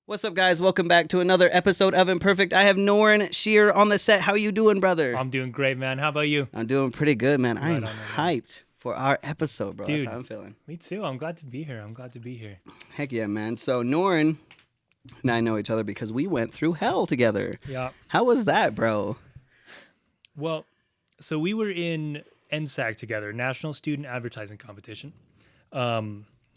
What's up, guys? Welcome back to another episode of Imperfect. I have Norrin Shearer on the set. How you doing, brother? I'm doing great, man. How about you? I'm doing pretty good, man. I am on, hyped for our episode, bro. Dude, that's how I'm feeling. Me too. I'm glad to be here. Heck yeah, man. So Norrin and I know each other because we went through hell together. Yeah. How was that, bro? Well, so we were in NSAC together, National Student Advertising Competition.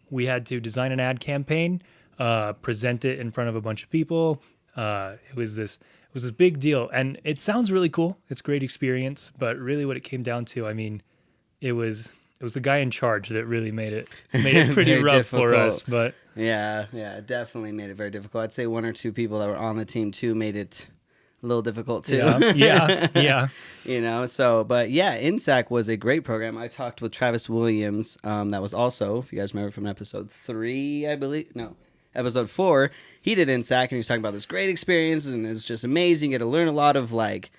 We had to design an ad campaign, present it in front of a bunch of people. It was this big deal, and it sounds really cool. It's a great experience, but really, what it came down to, I mean, it was the guy in charge that really made it pretty rough difficult for us. But yeah, it definitely made it very difficult. I'd say one or two people that were on the team too made it a little difficult too. Yeah. You know, so, but yeah, INSAC was a great program. I talked with Travis Williams. That was also, if you guys remember from episode 3, I believe. No, episode 4. He did INSAC, and he was talking about this great experience, and it's just amazing. You get to learn a lot of like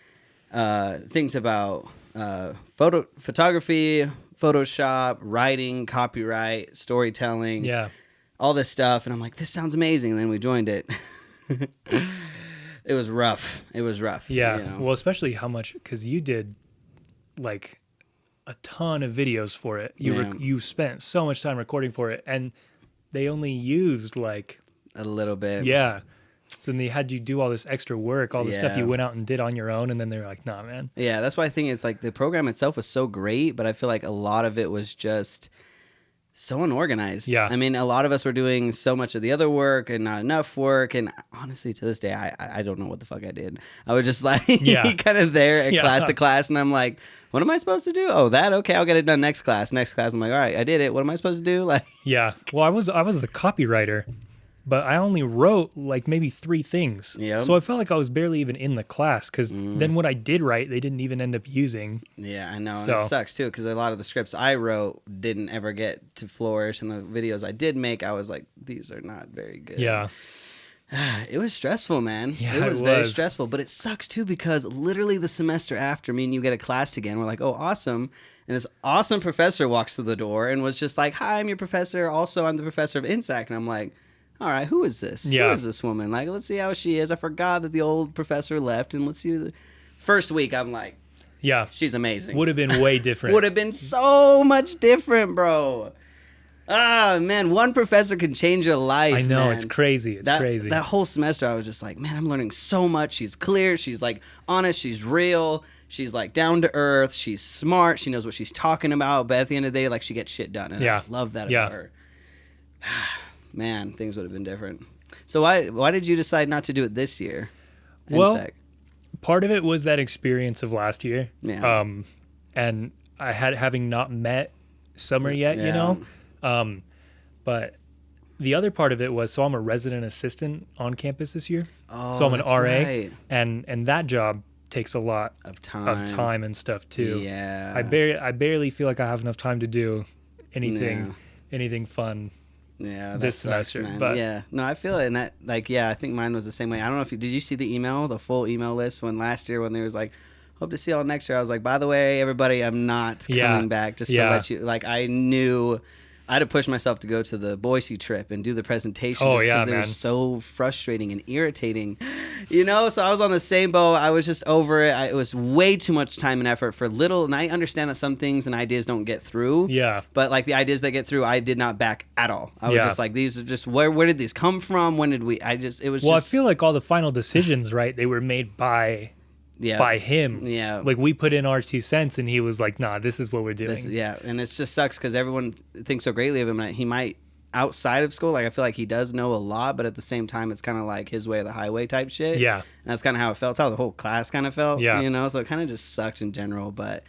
things about photography, Photoshop, writing, copyright, storytelling. Yeah. All this stuff. And I'm like, this sounds amazing. And then we joined it. It was rough. Yeah. You know? Well, especially how much, because you did like a ton of videos for it. You spent so much time recording for it, and they only used like a little bit. Yeah. So then they had you do all this extra work, all the stuff you went out and did on your own, and then they were like, nah, man. Yeah, that's why I think it's like the program itself was so great, but I feel like a lot of it was just so unorganized. Yeah. I mean, a lot of us were doing so much of the other work and not enough work. And honestly, to this day, I don't know what the fuck I did. I was just like kind of there at class to class. And I'm like, what am I supposed to do? Oh, that? Okay, I'll get it done next class. Next class, I'm like, all right, I did it. What am I supposed to do? Like, yeah. Well, I was the copywriter, but I only wrote like maybe 3 things. Yep. So I felt like I was barely even in the class, because then what I did write, they didn't even end up using. Yeah, I know. And it sucks too, because a lot of the scripts I wrote didn't ever get to flourish. And the videos I did make, I was like, these are not very good. Yeah. It was stressful, man. Yeah, it was very stressful. But it sucks too, because literally the semester after, me and you get a class again. We're like, oh, awesome. And this awesome professor walks through the door and was just like, hi, I'm your professor. Also, I'm the professor of INSAC. And I'm like, all right, who is this? Yeah. Who is this woman? Like, let's see how she is. I forgot that the old professor left, and let's see. First week, I'm like, yeah, she's amazing. Would have been way different. Would have been so much different, bro. Ah, man, one professor can change your life. I know, man. It's crazy. It's crazy. That whole semester, I was just like, man, I'm learning so much. She's clear. She's like honest. She's real. She's like down to earth. She's smart. She knows what she's talking about. But at the end of the day, like, she gets shit done. And I love that about her. Man, things would have been different. So why did you decide not to do it this year? Well, part of it was that experience of last year. Yeah. And I having not met Summer yet, you know. But the other part of it was, so I'm a resident assistant on campus this year. Oh, so I'm an RA, right. and that job takes a lot of time and stuff too. Yeah. I barely feel like I have enough time to do anything fun. Yeah, this semester, man. But yeah, no, I feel it, and that, like, yeah, I think mine was the same way. I don't know if did you see the full email list when last year when there was like, hope to see y'all next year. I was like, by the way, everybody, I'm not coming back, just to let you. Like, I knew I had to push myself to go to the Boise trip and do the presentation just because it was so frustrating and irritating, you know? So I was on the same boat. I was just over it. It was way too much time and effort for little. And I understand that some things and ideas don't get through. Yeah. But like the ideas that get through, I did not back at all. I was just like, these are just, where did these come from? When did we, I feel like all the final decisions, right? They were made by him. Yeah. Like, we put in our 2 cents and he was like, nah, this is what we're doing. And it just sucks because everyone thinks so greatly of him. He might, outside of school, like, I feel like he does know a lot, but at the same time, it's kind of like his way of the highway type shit. Yeah. And that's kind of how it felt. It's how the whole class kind of felt. Yeah. You know, so it kind of just sucked in general. But,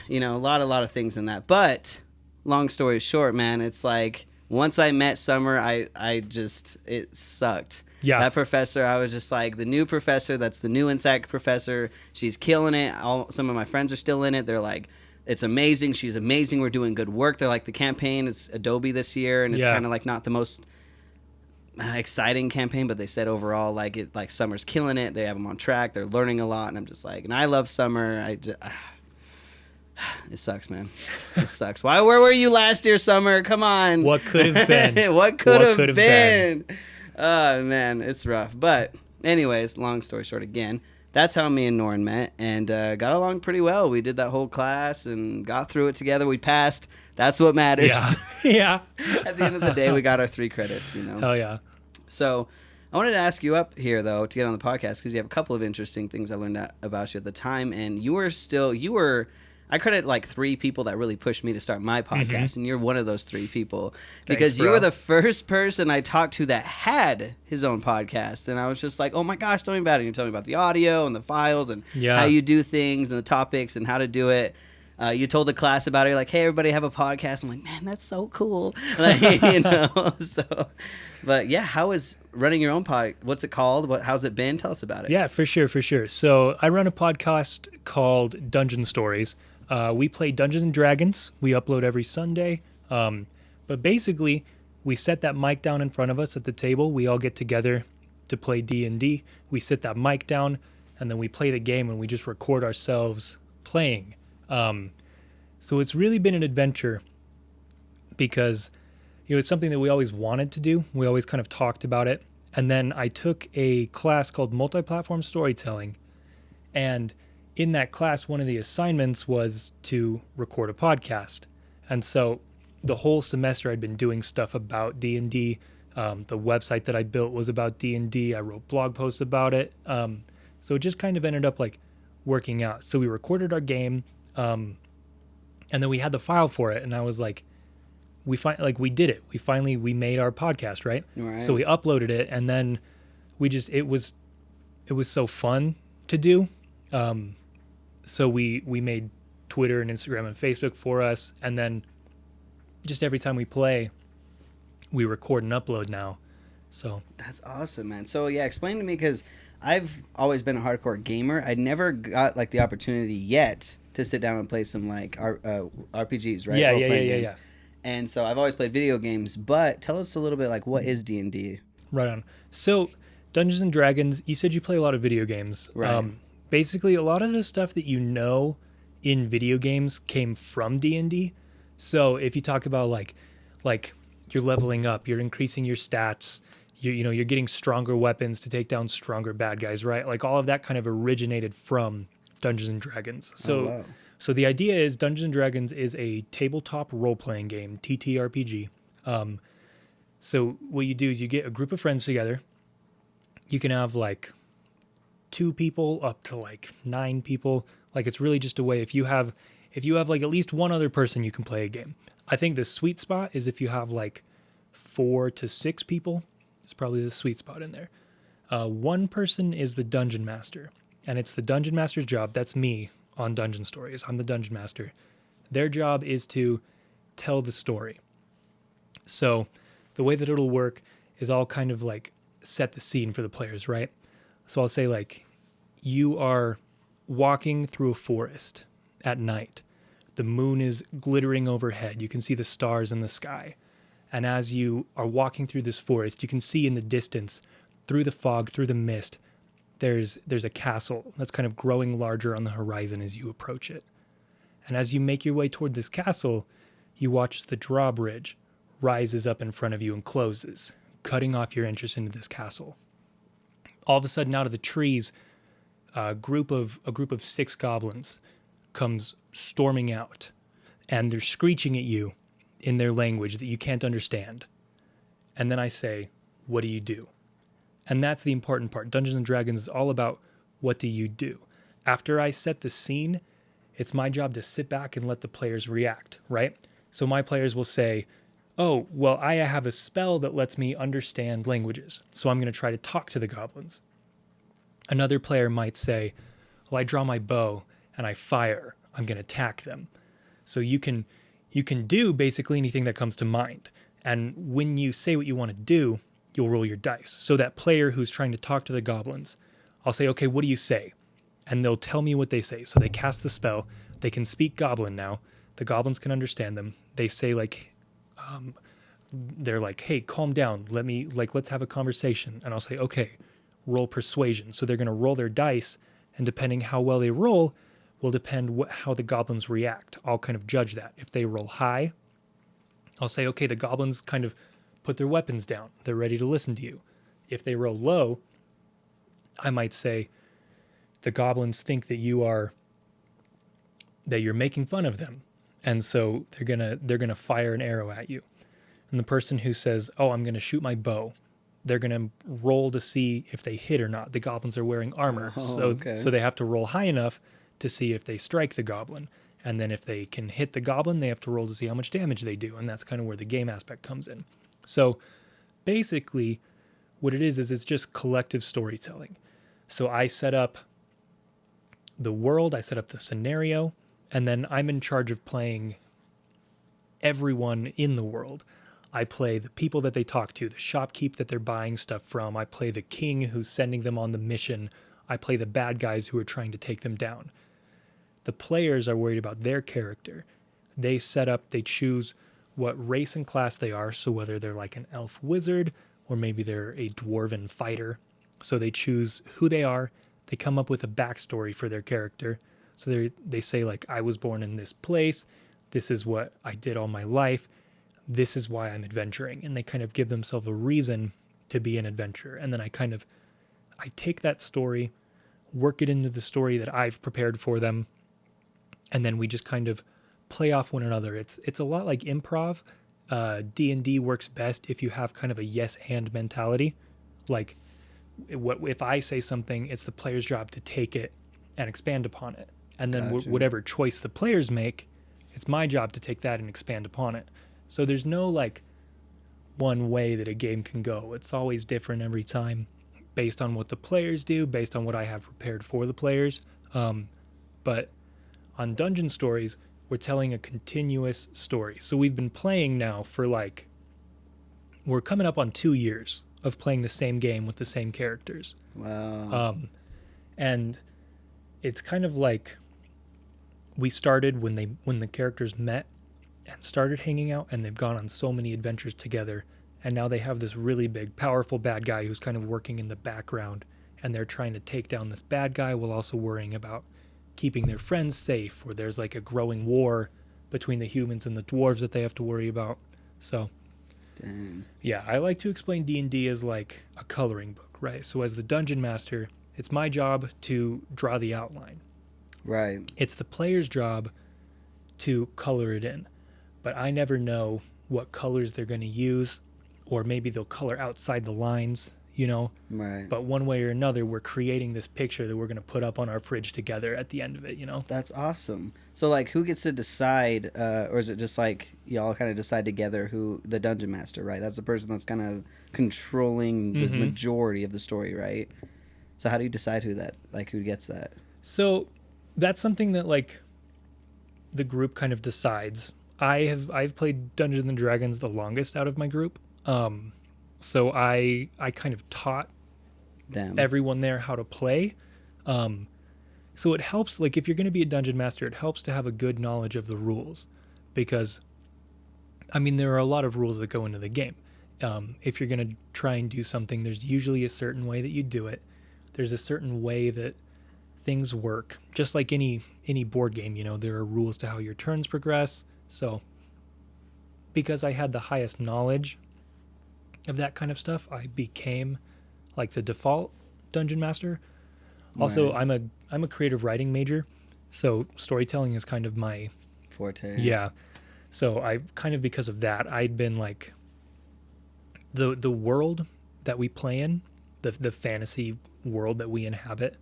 you know, a lot of things in that. But, long story short, man, it's like, once I met Summer, it sucked. Yeah. That professor, I was just like, the new professor, that's the new INSAC professor. She's killing it. Some of my friends are still in it. They're like, it's amazing. She's amazing. We're doing good work. They're like, the campaign is Adobe this year, and it's kind of like not the most exciting campaign, but they said overall, like, Summer's killing it. They have them on track. They're learning a lot, and I'm just like, and I love Summer. It sucks, man. It sucks. Where were you last year, Summer? Come on. What could have been? What could have been? Oh, man, it's rough. But anyways, long story short again, that's how me and Norrin met and got along pretty well. We did that whole class and got through it together. We passed. That's what matters. Yeah. Yeah. At the end of the day, we got our 3 credits, Hell yeah. So I wanted to ask you up here, though, to get on the podcast because you have a couple of interesting things I learned about you at the time. And I credit like 3 people that really pushed me to start my podcast, and you're one of those 3 people because you were the first person I talked to that had his own podcast, and I was just like, oh my gosh, tell me about it. And you tell me about the audio and the files and how you do things and the topics and how to do it. You told the class about it. You're like, hey, everybody have a podcast. I'm like, man, that's so cool. Like, but yeah, how is running your own pod? What's it called? How's it been? Tell us about it. Yeah, for sure. So I run a podcast called Dungeon Stories. We play Dungeons and Dragons. We upload every Sunday. But basically, we set that mic down in front of us at the table. We all get together to play D&D. We sit that mic down, and then we play the game, and we just record ourselves playing. So it's really been an adventure because, it's something that we always wanted to do. We always kind of talked about it. And then I took a class called Multi-Platform Storytelling, and in that class, one of the assignments was to record a podcast. And so the whole semester I'd been doing stuff about D&D. The website that I built was about D&D. I wrote blog posts about it. So it just kind of ended up like working out. So we recorded our game, and then we had the file for it. And I was like, we did it. We made our podcast, right? So we uploaded it, and then it was so fun to do. So we made Twitter and Instagram and Facebook for us, and then just every time we play, we record and upload now. So that's awesome, man. So yeah, explain to me, because I've always been a hardcore gamer. I never got like the opportunity yet to sit down and play some like RPGs, right? Yeah. And so I've always played video games, but tell us a little bit like what is D&D? Right on. So Dungeons and Dragons, you said you play a lot of video games. Right. Basically, a lot of the stuff that in video games came from D&D. So if you talk about like you're leveling up, you're increasing your stats, you're getting stronger weapons to take down stronger bad guys, right? Like all of that kind of originated from Dungeons and Dragons. So So the idea is Dungeons and Dragons is a tabletop role-playing game, TTRPG. So what you do is you get a group of friends together. You can have like 2 people up to like 9 people. Like it's really just a way if you have like at least one other person, you can play a game. I think the sweet spot is if you have like 4 to 6 people. It's probably the sweet spot in there. One person is the dungeon master, and it's the dungeon master's job. That's me on Dungeon Stories. I'm the dungeon master. Their job is to tell the story. So the way that it'll work is I'll kind of like set the scene for the players, right? So I'll say like, you are walking through a forest at night. The moon is glittering overhead. You can see the stars in the sky. And as you are walking through this forest, you can see in the distance, through the fog, through the mist, there's a castle that's kind of growing larger on the horizon as you approach it. And as you make your way toward this castle, you watch the drawbridge rises up in front of you and closes, cutting off your entrance into this castle. All of a sudden, out of the trees, a group of 6 goblins comes storming out, and they're screeching at you in their language that you can't understand. And then I say, what do you do? And that's the important part. Dungeons and Dragons is all about what do you do? After I set the scene, it's my job to sit back and let the players react, right? So my players will say, oh, well, I have a spell that lets me understand languages, so I'm going to try to talk to the goblins. Another player might say, well, I draw my bow and I fire. I'm going to attack them. So you can do basically anything that comes to mind. And when you say what you want to do, you'll roll your dice. So that player who's trying to talk to the goblins, I'll say, okay, what do you say? And they'll tell me what they say. So they cast the spell. They can speak goblin now. The goblins can understand them. They say like, they're like, hey, calm down. Let's have a conversation. And I'll say, okay, roll persuasion. So they're going to roll their dice. And depending how well they roll will depend how the goblins react. I'll kind of judge that. If they roll high, I'll say, okay, the goblins kind of put their weapons down. They're ready to listen to you. if they roll low, I might say the goblins think that you're making fun of them, and so they're gonna fire an arrow at you. And the person who says, "Oh, I'm gonna shoot my bow," they're gonna roll to see if they hit or not. The goblins are wearing armor, so they have to roll high enough to see if they strike the goblin. And then if they can hit the goblin, they have to roll to see how much damage they do. And that's kind of where the game aspect comes in. So basically, what it is it's just collective storytelling. So I set up the world, I set up the scenario, and then I'm in charge of playing everyone in the world. I play the people that they talk to, the shopkeep that they're buying stuff from. I play the king who's sending them on the mission. I play the bad guys who are trying to take them down. The players are worried about their character. They choose what race and class they are, so whether they're like an elf wizard or maybe they're a dwarven fighter. So they choose who they are. They come up with a backstory for their character. So they say, like, I was born in this place. This is what I did all my life. This is why I'm adventuring. And they kind of give themselves a reason to be an adventurer. And then I take that story, work it into the story that I've prepared for them, and then we just kind of play off one another. It's a lot like improv. D&D works best if you have kind of a yes and mentality. Like, if I say something, it's the player's job to take it and expand upon it. And then whatever choice the players make, it's my job to take that and expand upon it. So there's no like one way that a game can go. It's always different every time based on what the players do, based on what I have prepared for the players. But on Dungeon Stories, we're telling a continuous story. So we've been playing now for we're coming up on 2 years of playing the same game with the same characters. Wow. And it's kind of like we started when the characters met and started hanging out, and they've gone on so many adventures together, and now they have this really big, powerful bad guy who's kind of working in the background, and they're trying to take down this bad guy while also worrying about keeping their friends safe, or there's like a growing war between the humans and the dwarves that they have to worry about. So dang. Yeah, I like to explain D&D as like a coloring book, right? So as the dungeon master, it's my job to draw the outline. Right. It's the player's job to color it in. But I never know what colors they're going to use, or maybe they'll color outside the lines, Right. But one way or another, we're creating this picture that we're going to put up on our fridge together at the end of it, That's awesome. So, like, who gets to decide, or is it just like y'all kind of decide together who the dungeon master, right? That's the person that's kind of controlling the majority of the story, right? So how do you decide who gets that? So that's something that like the group kind of decides. I've played Dungeons and Dragons the longest out of my group. So I kind of taught everyone there how to play. So it helps, like if you're going to be a dungeon master, it helps to have a good knowledge of the rules, because I mean, there are a lot of rules that go into the game. If you're going to try and do something, there's usually a certain way that you do it. There's a certain way that things work, just like any board game, there are rules to how your turns progress. So because I had the highest knowledge of that kind of stuff, I became like the default dungeon master. Also, right. I'm a creative writing major, so storytelling is kind of my forte. Yeah. So I kind of, because of that, I'd been like the world that we play in, the fantasy world that we inhabit,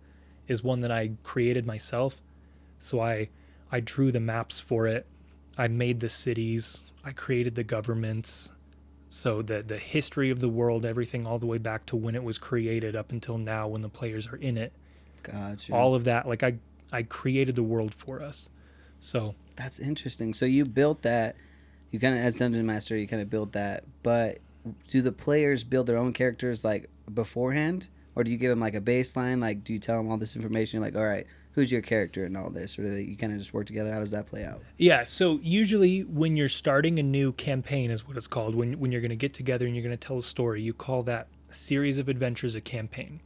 is one that I created myself. So I drew the maps for it. I made the cities. I created the governments. So the history of the world, everything all the way back to when it was created up until now when the players are in it. Gotcha. All of that, like I created the world for us. So that's interesting. So you built that, you kind of, as Dungeon Master, you kind of built that, but do the players build their own characters like beforehand? Or do you give them like a baseline? Like, do you tell them all this information? Like, all right, who's your character and all this? Or do you kind of just work together? How does that play out? Yeah, so usually when you're starting a new campaign is what it's called. When you're going to get together and you're going to tell a story, you call that series of adventures a campaign.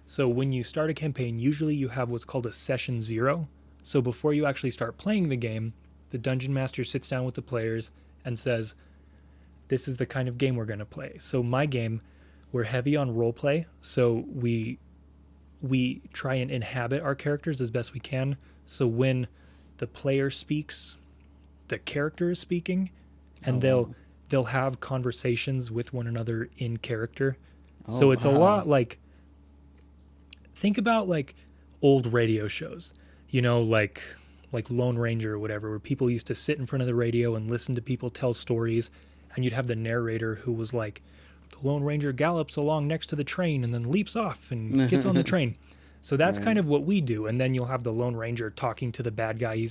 So when you start a campaign, usually you have what's called a session 0. So before you actually start playing the game, the dungeon master sits down with the players and says, this is the kind of game we're going to play. So my game we're heavy on role play, so we try and inhabit our characters as best we can. So when the player speaks, the character is speaking, and they'll have conversations with one another in character. So it's a lot like, think about like old radio shows, like Lone Ranger or whatever, where people used to sit in front of the radio and listen to people tell stories, and you'd have the narrator who was like, the Lone Ranger gallops along next to the train and then leaps off and gets on the train. So that's kind of what we do. And then you'll have the Lone Ranger talking to the bad guy.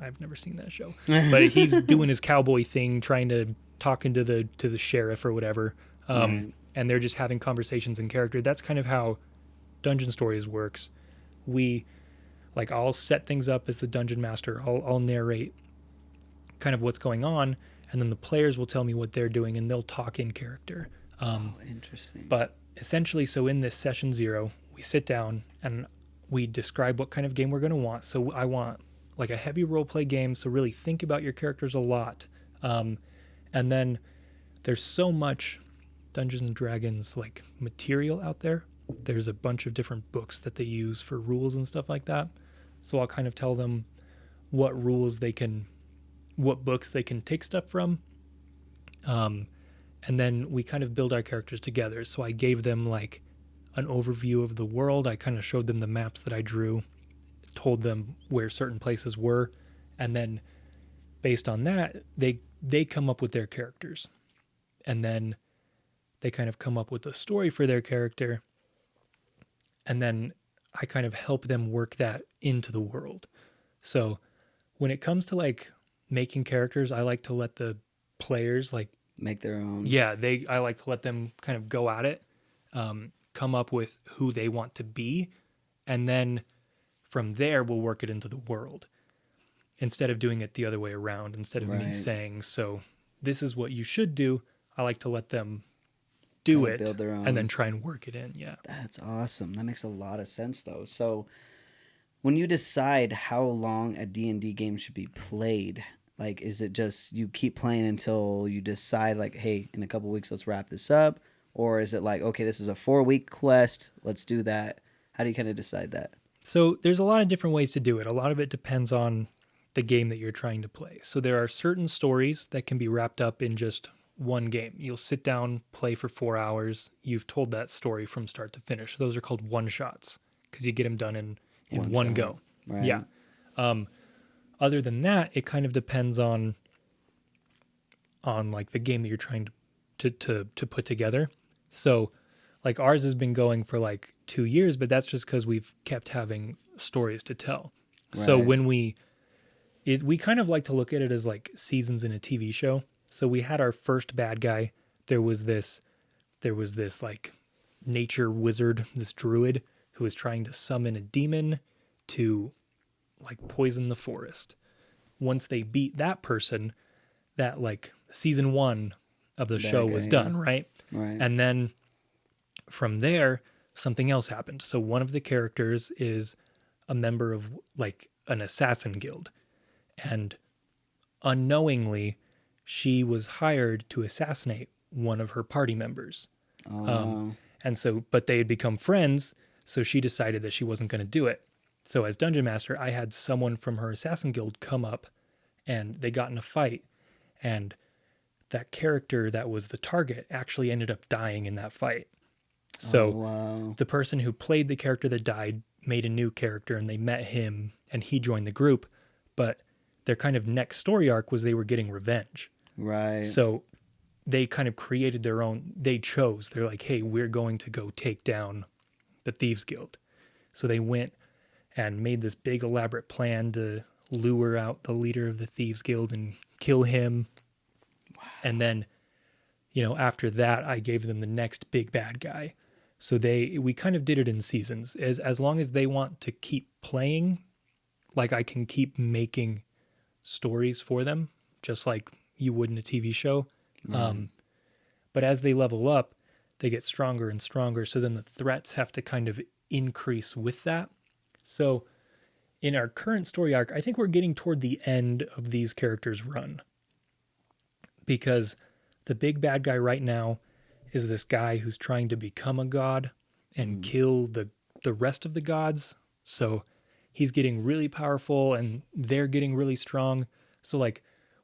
I've never seen that show, but he's doing his cowboy thing, trying to talking to the sheriff or whatever. And they're just having conversations in character. That's kind of how Dungeon Stories works. I'll set things up as the dungeon master. I'll narrate kind of what's going on, and then the players will tell me what they're doing, and they'll talk in character. Interesting. But essentially, so in this session 0, we sit down and we describe what kind of game we're going to want. So I want like a heavy role play game. So really think about your characters a lot. And then there's so much Dungeons and Dragons like material out there. There's a bunch of different books that they use for rules and stuff like that. So I'll kind of tell them what books they can take stuff from. And then we kind of build our characters together. So I gave them like an overview of the world. I kind of showed them the maps that I drew, told them where certain places were. And then based on that, they come up with their characters. And then they kind of come up with a story for their character. And then I kind of help them work that into the world. So when it comes to like making characters, I like to let the players like make their own. Yeah, I like to let them kind of go at it, come up with who they want to be, and then from there we'll work it into the world. Instead of doing it the other way around, instead of me saying, so this is what you should do, I like to let them do it, build their own, and then try and work it in. Yeah. That's awesome. That makes a lot of sense though. So when you decide how long a D&D game should be played, like, is it just you keep playing until you decide like, hey, in a couple weeks, let's wrap this up? Or is it like, okay, this is a 4-week quest, let's do that? How do you kind of decide that? So there's a lot of different ways to do it. A lot of it depends on the game that you're trying to play. So there are certain stories that can be wrapped up in just one game. You'll sit down, play for 4 hours. You've told that story from start to finish. Those are called one-shots because you get them done in one go. Right. Yeah. Other than that, it kind of depends on like the game that you're trying to put together. So like ours has been going for like 2 years, but that's just because we've kept having stories to tell. Right. So when we kind of like to look at it as like seasons in a TV show. So we had our first bad guy. There was this like nature wizard, this druid who was trying to summon a demon to like poison the forest. Once they beat that person, that like season 1 of the show was done, right? Right. And then from there, something else happened. So one of the characters is a member of like an assassin guild, and unknowingly, she was hired to assassinate one of her party members. And so, but they had become friends, so she decided that she wasn't going to do it. So as Dungeon Master, I had someone from her assassin guild come up, and they got in a fight, and that character that was the target actually ended up dying in that fight. So the person who played the character that died made a new character, and they met him, and he joined the group. But their kind of next story arc was they were getting revenge. Right. So they kind of created their own, they're like, hey, we're going to go take down the Thieves Guild. So they went and made this big elaborate plan to lure out the leader of the Thieves Guild and kill him. Wow. And then, after that, I gave them the next big bad guy. So we kind of did it in seasons. As long as they want to keep playing, like I can keep making stories for them, just like you would in a TV show. But as they level up, they get stronger and stronger. So then the threats have to kind of increase with that. So in our current story arc, I think we're getting toward the end of these characters' run, because the big bad guy right now is this guy who's trying to become a god and kill the rest of the gods. So he's getting really powerful and they're getting really strong. So like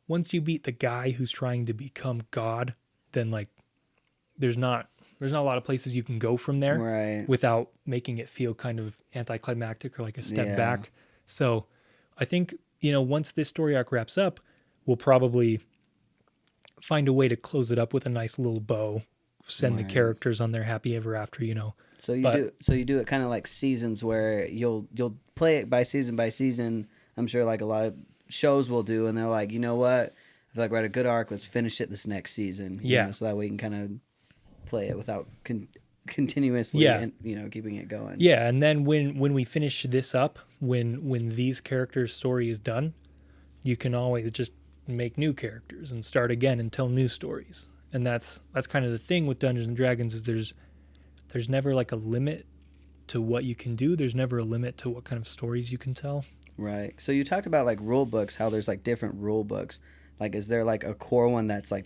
once you beat the guy who's trying to become god, then like there's not a lot of places you can go from there Right. without making it feel kind of anticlimactic or like a step back. So I think, once this story arc wraps up, we'll probably find a way to close it up with a nice little bow, send the characters on their happy ever after, So you do it kind of like seasons where you'll play it by season. I'm sure like a lot of shows will do, and they're like, you know what? I feel like we're at a good arc. Let's finish it this next season. So that way you can kind of play it without continuously, and, keeping it going. Yeah, and then when we finish this up, when these characters' story is done, you can always just make new characters and start again and tell new stories. And that's kind of the thing with Dungeons and Dragons is there's never like a limit to what you can do. There's never a limit to what kind of stories you can tell. Right. So you talked about like rule books, how there's like different rule books. Like, is there like a core one that's like,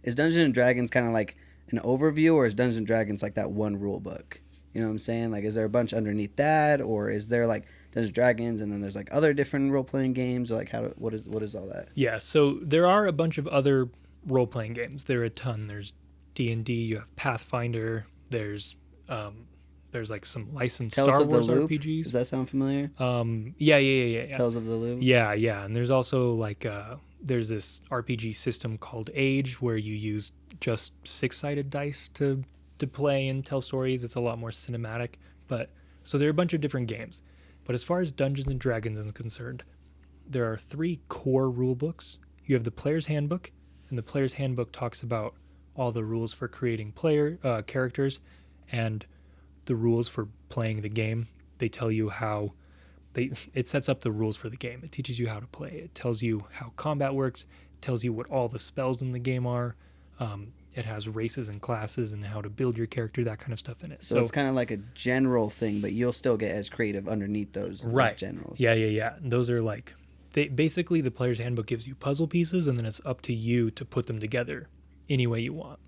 is Dungeons and Dragons kind of like an overview, or is Dungeons and Dragons like that one rule book? You know what I'm saying? Like, is there a bunch underneath that, or is there like Dungeons and Dragons and then there's like other different role playing games, or like what is all that? Yeah. So there are a bunch of other role playing games. There are a ton. There's D&D. You have Pathfinder. There's like some licensed Tales Star of Wars the Loop? RPGs. Does that sound familiar? Yeah. Tales of the Loop? Yeah. And there's also like there's this RPG system called Age where you use just 6-sided dice to play and tell stories. It's a lot more cinematic. But so there are a bunch of different games. But as far as Dungeons and Dragons is concerned, there are 3 core rule books. You have the Player's Handbook, and the Player's Handbook talks about all the rules for creating characters and the rules for playing the game. They tell you how it sets up the rules for the game. It teaches you how to play. It tells you how combat works. It tells you what all the spells in the game are. It has races and classes and how to build your character, that kind of stuff in it. So it's kind of like a general thing, but you'll still get as creative underneath those generals. Yeah. Those are like, basically the Player's Handbook gives you puzzle pieces, and then it's up to you to put them together any way you want.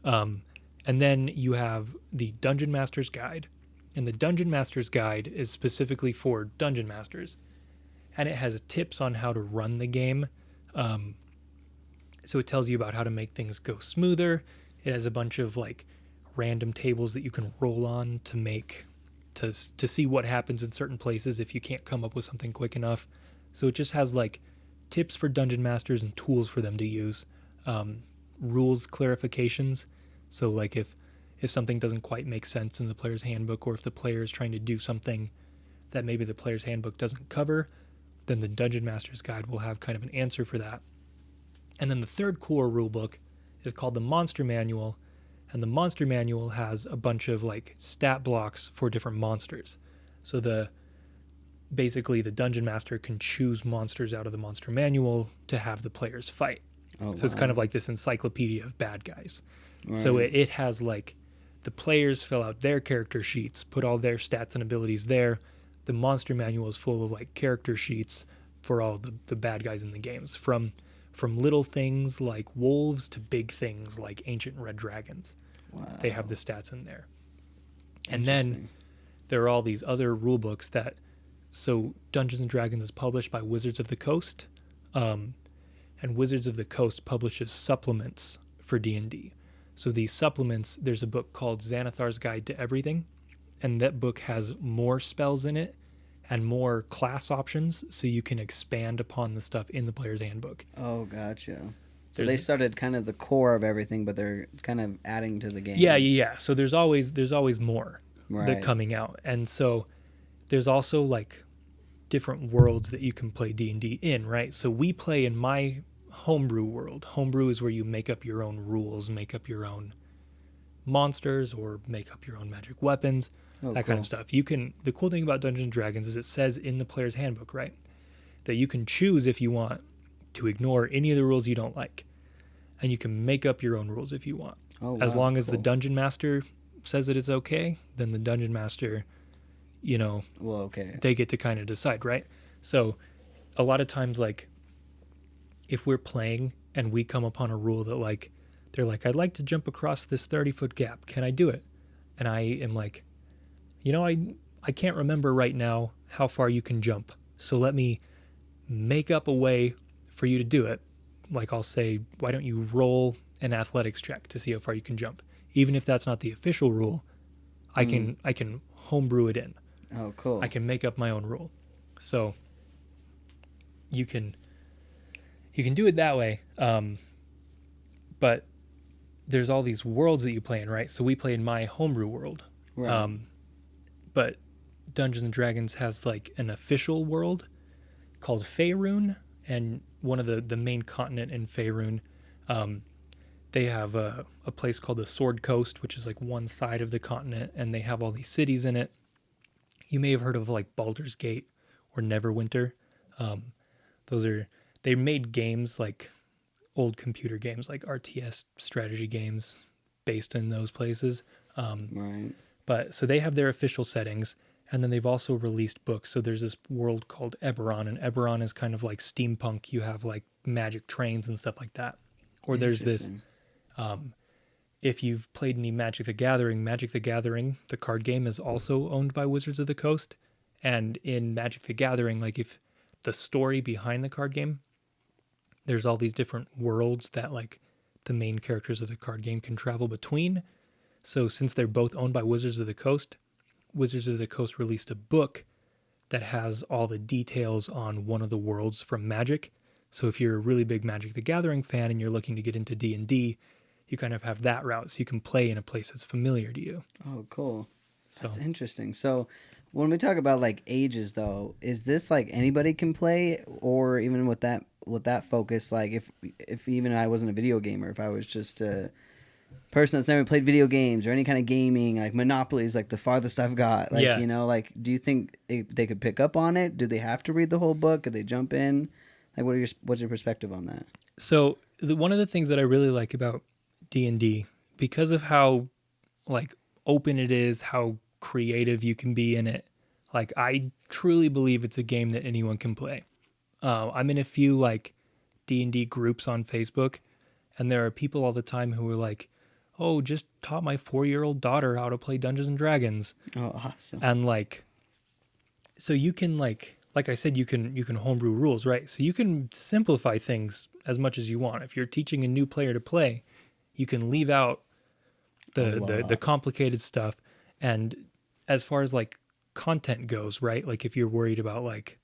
And then you have the Dungeon Master's Guide. And the Dungeon Master's Guide is specifically for Dungeon Masters. And it has tips on how to run the game. So it tells you about how to make things go smoother. It has a bunch of like random tables that you can roll on to see what happens in certain places if you can't come up with something quick enough. So it just has like tips for dungeon masters and tools for them to use. Rules clarifications. So like if something doesn't quite make sense in the player's handbook, or if the player is trying to do something that maybe the player's handbook doesn't cover, then the Dungeon Master's Guide will have kind of an answer for that. And then the third core rule book is called the Monster Manual, and the Monster Manual has a bunch of like stat blocks for different monsters. So basically the Dungeon Master can choose monsters out of the Monster Manual to have the players fight. So it's kind of like this encyclopedia of bad guys. Right. So it has like the players fill out their character sheets, put all their stats and abilities there. The Monster Manual is full of like character sheets for all the bad guys in the games, from little things like wolves to big things like ancient red dragons. Wow. They have the stats in there. And then there are all these other rule books so Dungeons and Dragons is published by Wizards of the Coast, and Wizards of the Coast publishes supplements for D&D. So these supplements, there's a book called Xanathar's Guide to Everything, and that book has more spells in it and more class options, so you can expand upon the stuff in the player's handbook. Oh, gotcha. So they started kind of the core of everything, but they're kind of adding to the game. Yeah. So there's always more that coming out, and so there's also like different worlds that you can play D&D in, right? So we play in my homebrew world. Homebrew is where you make up your own rules, make up your own monsters, or make up your own magic weapons. That kind of stuff. The cool thing about Dungeons and Dragons is it says in the player's handbook, right, that you can choose if you want to ignore any of the rules you don't like, and you can make up your own rules if you want. As long as the dungeon master says that it's okay, then the dungeon master, they get to kind of decide, right? So a lot of times, like, if we're playing and we come upon a rule that like they're like, I'd like to jump across this 30-foot gap. Can I do it? And I am like, I can't remember right now how far you can jump. So let me make up a way for you to do it. Like I'll say, why don't you roll an athletics check to see how far you can jump? Even if that's not the official rule, I can homebrew it in. Oh, cool. I can make up my own rule. So you can do it that way. But there's all these worlds that you play in, right? So we play in my homebrew world. Right. But Dungeons and Dragons has like an official world called Faerun, and one of the main continent in Faerun, they have a place called the Sword Coast, which is like one side of the continent, and they have all these cities in it. You may have heard of like Baldur's Gate or Neverwinter. They made games like old computer games, like RTS strategy games based in those places. Right. But so they have their official settings, and then they've also released books. So there's this world called Eberron, and Eberron is kind of like steampunk. You have like magic trains and stuff like that. Or there's this, if you've played any Magic the Gathering, the card game, is also owned by Wizards of the Coast. And in Magic the Gathering, like if the story behind the card game, there's all these different worlds that like the main characters of the card game can travel between. So since they're both owned by Wizards of the Coast released a book that has all the details on one of the worlds from Magic. So if you're a really big Magic the Gathering fan and you're looking to get into D&D, you kind of have that route so you can play in a place that's familiar to you. Oh, cool. That's interesting. So when we talk about like ages though, is this like anybody can play, or even with that focus, like if even I wasn't a video gamer, if I was just a person that's never played video games or any kind of gaming, like Monopoly is like the farthest I've got. Like, like, do you think they could pick up on it? Do they have to read the whole book? Could they jump in? Like, what's your perspective on that? So one of the things that I really like about D&D, because of how like open it is, how creative you can be in it, like I truly believe it's a game that anyone can play. I'm in a few like D&D groups on Facebook, and there are people all the time who are like, oh, just taught my 4-year-old daughter how to play Dungeons and Dragons. Oh, awesome. And like, so you can like I said, you can homebrew rules, right? So you can simplify things as much as you want. If you're teaching a new player to play, you can leave out the complicated stuff. And as far as like content goes, right? Like if you're worried about like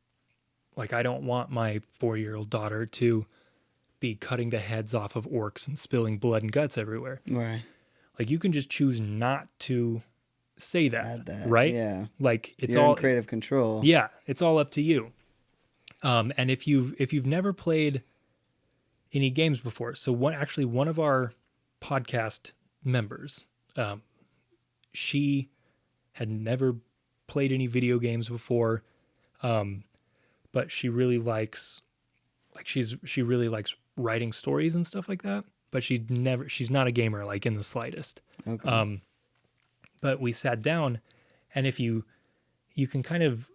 I don't want my 4-year-old daughter to be cutting the heads off of orcs and spilling blood and guts everywhere. Right. Like you can just choose not to say that, right? Yeah. Like it's You're all in creative control. Yeah, it's all up to you. And if you've never played any games before, so one of our podcast members, she had never played any video games before, but she really likes she really likes writing stories and stuff like that. But she's not a gamer like in the slightest. Okay. But we sat down, and if you can kind of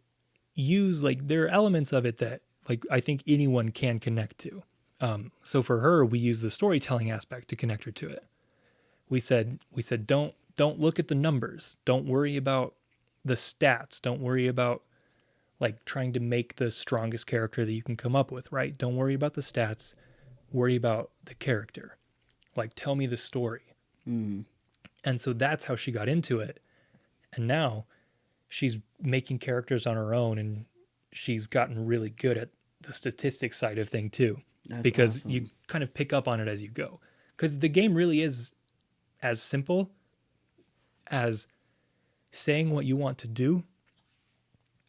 use like there are elements of it that like I think anyone can connect to. So for her, we use the storytelling aspect to connect her to it. We said don't look at the numbers. Don't worry about the stats. Don't worry about like trying to make the strongest character that you can come up with, right? Don't worry about the stats. Worry about the character. Like tell me the story. Mm. And so that's how she got into it. And now she's making characters on her own, and she's gotten really good at the statistics side of thing too. That's because awesome. You kind of pick up on it as you go. Because the game really is as simple as saying what you want to do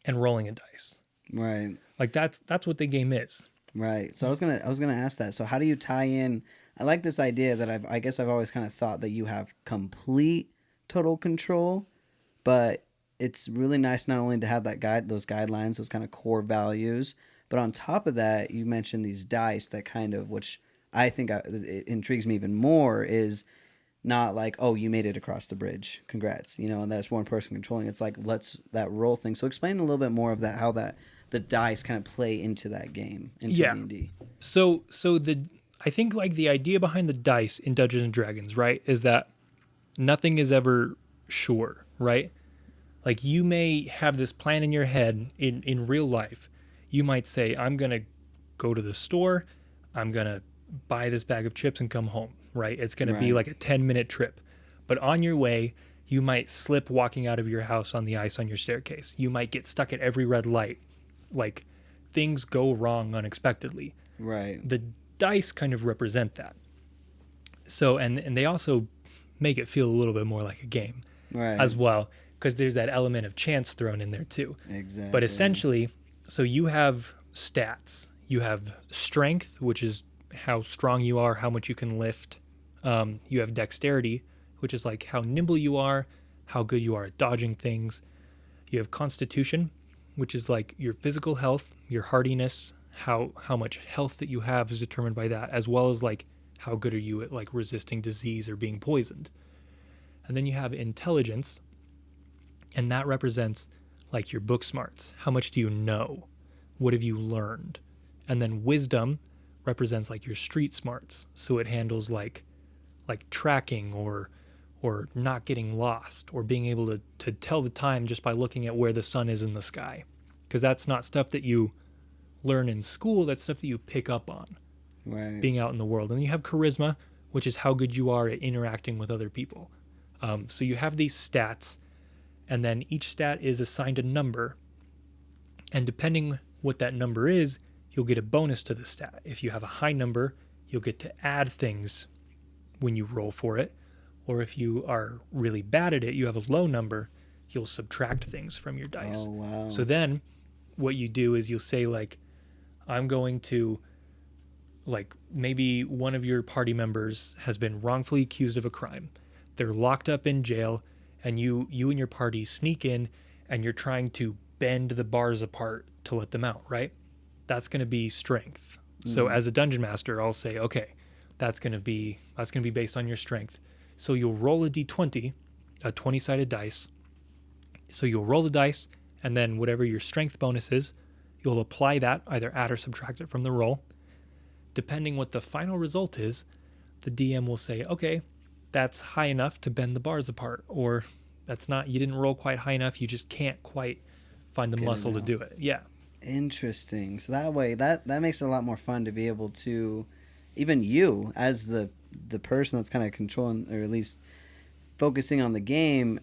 and rolling a dice. Right. Like that's what the game is. Right. So I was gonna ask that. So how do you tie in? I like this idea that I guess I've always kind of thought that you have complete total control, but it's really nice not only to have those guidelines, those kind of core values, but on top of that, you mentioned these dice that kind of, which I think it intrigues me even more, is not like, oh, you made it across the bridge, congrats, and that's one person controlling. It's like that roll thing. So explain a little bit more of that, how that the dice kind of play into that game, into D&D. So I think like the idea behind the dice in Dungeons and Dragons, right, is that nothing is ever sure, right? Like you may have this plan in your head in real life. You might say, I'm going to go to the store. I'm going to buy this bag of chips and come home, right? It's going to be like a 10-minute trip. But on your way, you might slip walking out of your house on the ice on your staircase. You might get stuck at every red light. Like things go wrong unexpectedly. Right. The dice kind of represent that. So, and they also make it feel a little bit more like a game as well, because there's that element of chance thrown in there too. Exactly. But essentially, so you have stats. You have strength, which is how strong you are, how much you can lift. You have dexterity, which is like how nimble you are, how good you are at dodging things. You have constitution, which is like your physical health, your hardiness, how much health that you have is determined by that, as well as like how good are you at like resisting disease or being poisoned. And then you have intelligence, and that represents like your book smarts. How much do you know? What have you learned? And then wisdom represents like your street smarts. So it handles like tracking or not getting lost, or being able to tell the time just by looking at where the sun is in the sky. Because that's not stuff that you learn in school, that's stuff that you pick up on being out in the world. And then you have charisma, which is how good you are at interacting with other people. So you have these stats, and then each stat is assigned a number, and depending what that number is, you'll get a bonus to the stat. If you have a high number, you'll get to add things when you roll for it, or if you are really bad at it, you have a low number, you'll subtract things from your dice. Oh, wow. So then what you do is you'll say like, I'm going to, like, maybe one of your party members has been wrongfully accused of a crime. They're locked up in jail, and you and your party sneak in, and you're trying to bend the bars apart to let them out, right? That's going to be strength. So as a dungeon master, I'll say, okay, that's going to be based on your strength. So you'll roll a d20, a 20-sided dice. So you'll roll the dice, and then whatever your strength bonus is, you'll apply that, either add or subtract it from the roll. Depending what the final result is, the DM will say, okay, that's high enough to bend the bars apart, or that's not, you didn't roll quite high enough, you just can't quite find the muscle to do it. Yeah. Interesting. So that way, that makes it a lot more fun to be able to, even you as the person that's kind of controlling, or at least focusing on the game,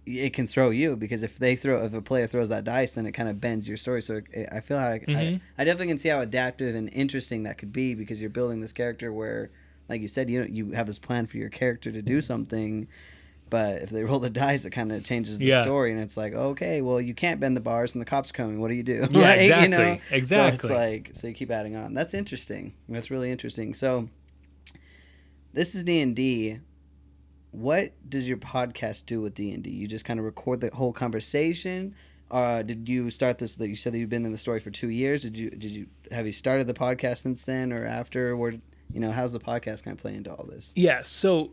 it can throw you, because if a player throws that dice, then it kind of bends your story. So I feel like I definitely can see how adaptive and interesting that could be, because you're building this character where, like you said, you have this plan for your character to do something, but if they roll the dice, it kind of changes the story, and it's like, okay, well, you can't bend the bars, and the cops are coming. What do you do? Yeah, like, exactly. You know? Exactly. So it's like, so you keep adding on. That's interesting. That's really interesting. So this is D&D. What does your podcast do with D&D? You just kind of record the whole conversation? Did you start this? You said that you've been in the story for 2 years. Have you started the podcast since then or after? Or, how's the podcast kind of play into all this? Yeah. So,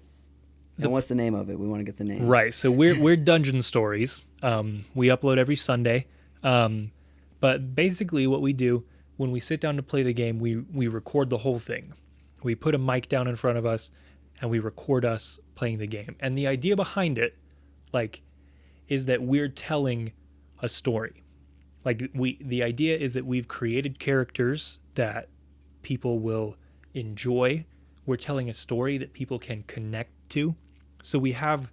and what's the name of it? We want to get the name. Right. So we're Dungeon Stories. We upload every Sunday. But basically, what we do when we sit down to play the game, we record the whole thing. We put a mic down in front of us, and we record us playing the game. And the idea behind it, is that we're telling a story. The idea is that we've created characters that people will enjoy. We're telling a story that people can connect to. So we have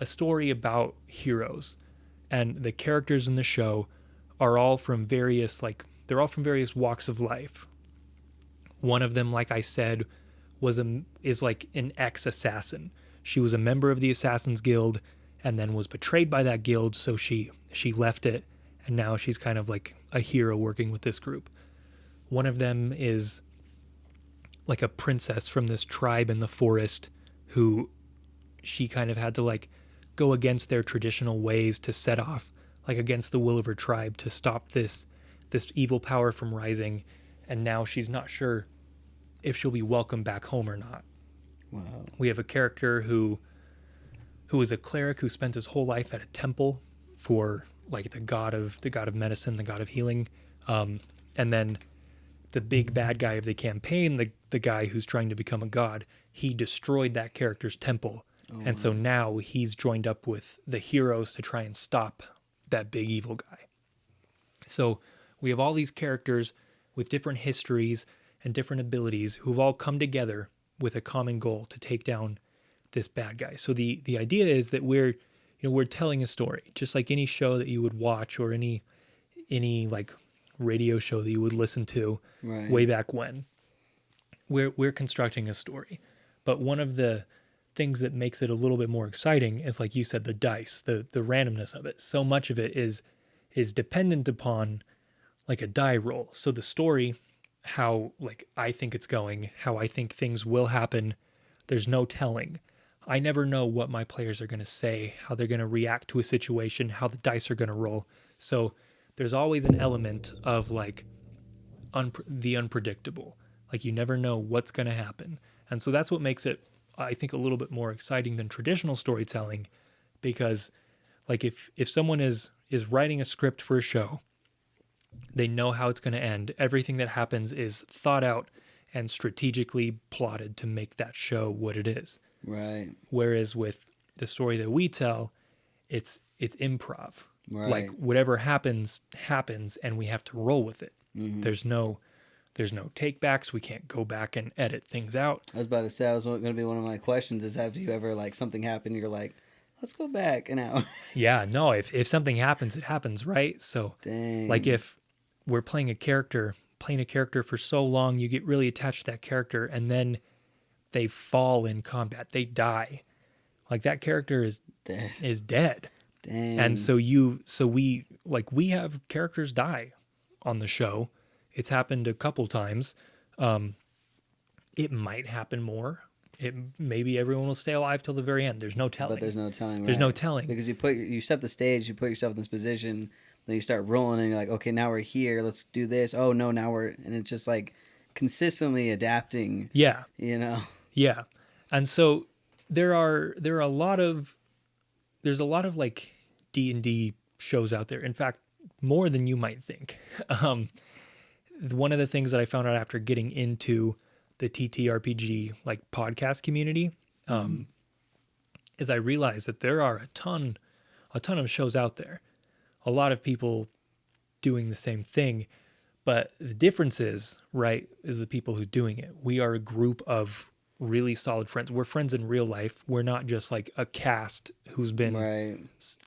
a story about heroes, and the characters in the show are all from various walks of life. One of them, like I said, is like an ex-assassin. She was a member of the Assassin's Guild and then was betrayed by that guild, so she left it, and now she's kind of like a hero working with this group. One of them is like a princess from this tribe in the forest who she kind of had to go against their traditional ways to set off against the will of her tribe to stop this evil power from rising, and now she's not sure if she'll be welcomed back home or not. Wow. We have a character who is a cleric who spent his whole life at a temple for the god of medicine, the god of healing, and then the big bad guy of the campaign, the guy who's trying to become a god, he destroyed that character's temple. And so now he's joined up with the heroes to try and stop that big evil guy. So we have all these characters with different histories and different abilities who've all come together with a common goal to take down this bad guy. So the idea is that we're telling a story, just like any show that you would watch or any like radio show that you would listen to way back when. We're constructing a story. But one of the things that makes it a little bit more exciting is, like you said, the dice, the randomness of it. So much of it is dependent upon like a die roll. So the story, how like I think it's going, how I think things will happen, there's no telling. I never know what my players are going to say, how they're going to react to a situation, how the dice are going to roll. So there's always an element of like the unpredictable. Like you never know what's going to happen. And so that's what makes it, I think, a little bit more exciting than traditional storytelling, because like if someone is writing a script for a show, they know how it's going to end. Everything that happens is thought out and strategically plotted to make that show what it is. Right. Whereas with the story that we tell, it's improv. Right. Like whatever happens, and we have to roll with it. Mm-hmm. There's no take backs. We can't go back and edit things out. I was about to say, that was going to be one of my questions, is have you ever like something happen, you're like, let's go back an hour. Yeah, no, if something happens, it happens, right? So Dang. Like if we're playing a character for so long, you get really attached to that character, and then they fall in combat, they die. Like that character is dead. Dang. And so we have characters die on the show. It's happened a couple times. It might happen more. Maybe everyone will stay alive till the very end. There's no telling. But there's no telling. There's no telling. Because you set the stage, you put yourself in this position, then you start rolling, and you're like, okay, now we're here. Let's do this. Oh no, and it's just like consistently adapting. Yeah. You know. Yeah, and so there's a lot of like D&D shows out there. In fact, more than you might think. One of the things that I found out after getting into the TTRPG like podcast community is I realized that there are a ton of shows out there. A lot of people doing the same thing, but the difference is the people who are doing it. We are a group of really solid friends. We're friends in real life. We're not just like a cast who's been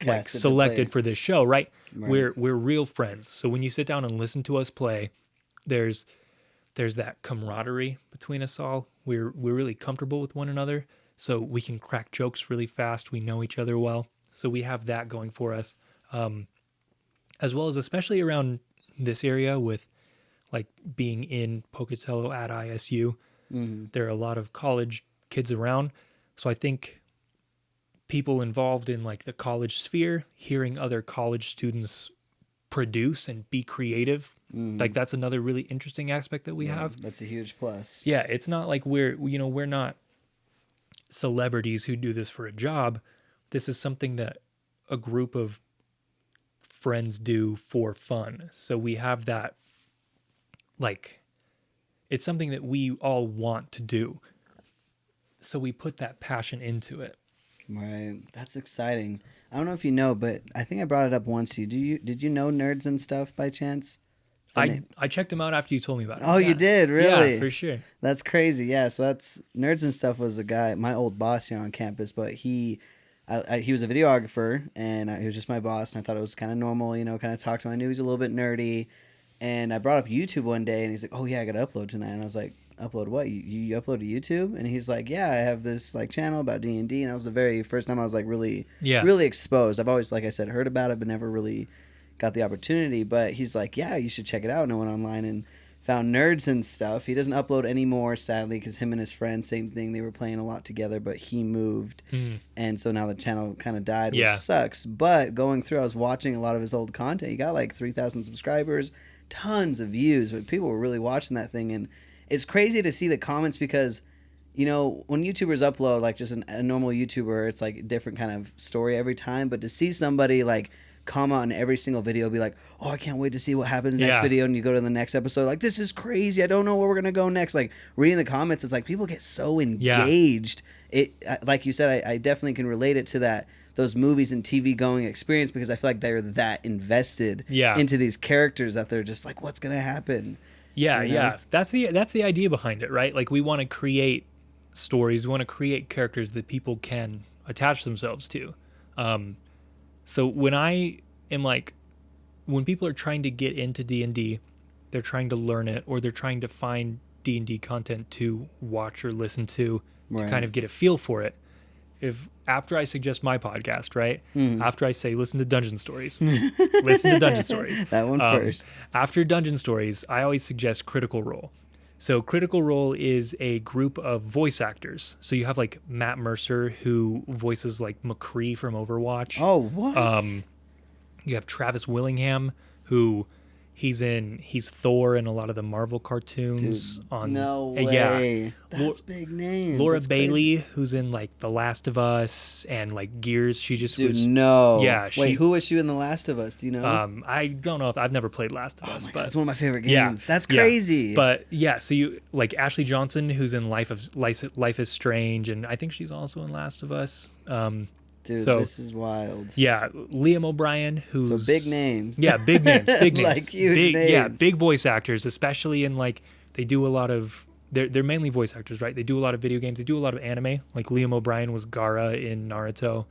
like selected for this show, right? We're real friends. So when you sit down and listen to us play, there's that camaraderie between us all. We're really comfortable with one another, so we can crack jokes really fast. We know each other well, so we have that going for us, as well as especially around this area with like being in Pocatello at ISU. Mm-hmm. There are a lot of college kids around, so I think people involved in like the college sphere, hearing other college students produce and be creative, like that's another really interesting aspect that we have. That's a huge plus. Yeah, it's not like we're not celebrities who do this for a job. This is something that a group of friends do for fun. So we have that, like, it's something that we all want to do. So we put that passion into it. Right. That's exciting. I don't know if you know, but I think I brought it up once. Did you know Nerds and Stuff by chance? I checked them out after you told me about it. Oh, yeah. You did? Really? Yeah, for sure. That's crazy. Yeah, so that's Nerds and Stuff was a guy, my old boss here on campus, but he was a videographer, and he was just my boss, and I thought it was kind of normal, kind of talk to him. I knew he was a little bit nerdy, and I brought up YouTube one day, and he's like, oh, yeah, I got to upload tonight. And I was like, upload what? You upload to YouTube? And he's like, yeah, I have this like channel about D&D, and that was the very first time I was like really exposed. I've always, like I said, heard about it, but never really got the opportunity. But he's like, yeah, you should check it out. And I went online and found Nerds and Stuff. He doesn't upload anymore, sadly, because him and his friends, same thing, they were playing a lot together, but he moved, and so now the channel kind of died, which sucks. But going through, I was watching a lot of his old content. He got like 3,000 subscribers, tons of views, but people were really watching that thing. And it's crazy to see the comments, because when YouTubers upload, like just a normal YouTuber, it's like a different kind of story every time, but to see somebody like comment on every single video, be like, oh, I can't wait to see what happens next video. And you go to the next episode, like, this is crazy. I don't know where we're going to go next. Like, reading the comments, it's like people get so engaged. Like you said, I definitely can relate it to those movies and TV going experience, because I feel like they're that invested into these characters that they're just like, what's going to happen? Yeah, you know? Yeah. That's the idea behind it, right? Like, we want to create stories. We want to create characters that people can attach themselves to. So when people are trying to get into D&D, they're trying to learn it, or they're trying to find D&D content to watch or listen to kind of get a feel for it. If after I suggest my podcast, right? After I say, listen to Dungeon Stories, That one first. After Dungeon Stories, I always suggest Critical Role. So Critical Role is a group of voice actors. So you have like Matt Mercer, who voices like McCree from Overwatch. Oh, what? You have Travis Willingham, who he's Thor in a lot of the Marvel cartoons. Dude, no way. Yeah. That's big names. Laura That's Bailey, crazy. who's in like The Last of Us and like Gears. She just Dude, was. No. Yeah. Wait, who was she in The Last of Us? Do you know? I don't know if I've never played Last of Us, but it's one of my favorite games. Yeah, that's crazy. Yeah. But yeah, so you like Ashley Johnson, who's in Life is Strange, and I think she's also in Last of Us. Dude, this is wild. Yeah, Liam O'Brien, who's so big names. Yeah, big names, big names, like huge names. Yeah, big voice actors, especially in like they do a lot of. They're mainly voice actors, right? They do a lot of video games. They do a lot of anime. Like Liam O'Brien was Gaara in Naruto.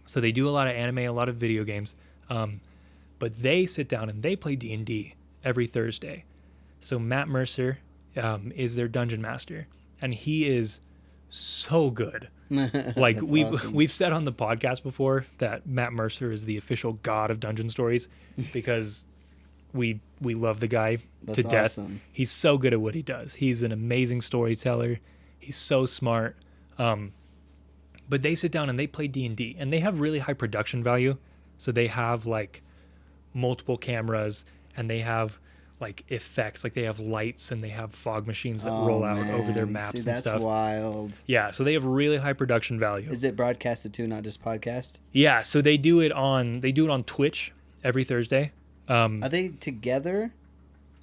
So they do a lot of anime, a lot of video games. But they sit down and they play D&D every Thursday. So Matt Mercer is their dungeon master, and he is so good. Like we've said on the podcast before that Matt Mercer is the official god of Dungeon Stories, because we love the guy to death. Awesome. He's so good at what he does. He's an amazing storyteller. He's so smart. But they sit down and they play D&D, and they have really high production value. So they have like multiple cameras, and they have like effects, like they have lights and they have fog machines that roll out over their maps. See, and that's stuff. Wild. Yeah, so they have really high production value. Is it broadcasted too, not just podcast? Yeah, so they do it on Twitch every Thursday. Are they together?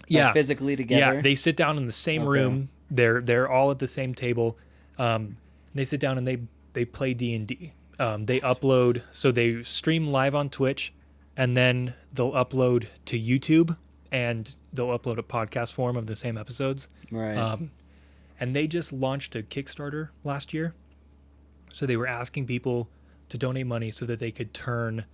Yeah, like physically together. Yeah, they sit down in the same room. They're all at the same table. They sit down and they play D&D. They upload, so they stream live on Twitch, and then they'll upload to YouTube, and they'll upload a podcast form of the same episodes. Right. And they just launched a Kickstarter last year. So they were asking people to donate money so that they could turn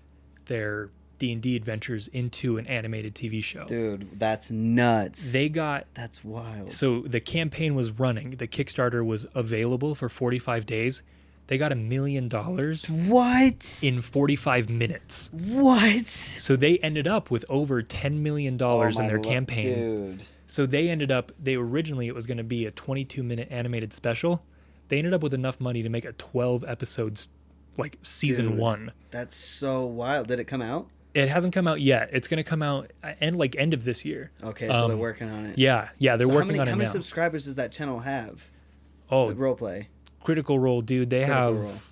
their D&D adventures into an animated TV show. Dude, that's nuts. That's wild. So the campaign was running. The Kickstarter was available for 45 days. They got $1 million. What? In 45 minutes. What? So they ended up with over $10 million in their campaign. Dude. So originally it was going to be a 22-minute animated special. They ended up with enough money to make a 12 episodes, like season 1. That's so wild. Did it come out? It hasn't come out yet. It's going to come out end of this year. Okay, so they're working on it. Yeah, they're working on it now. How many subscribers does that channel have? Oh, Roleplay. Critical Role, dude. They have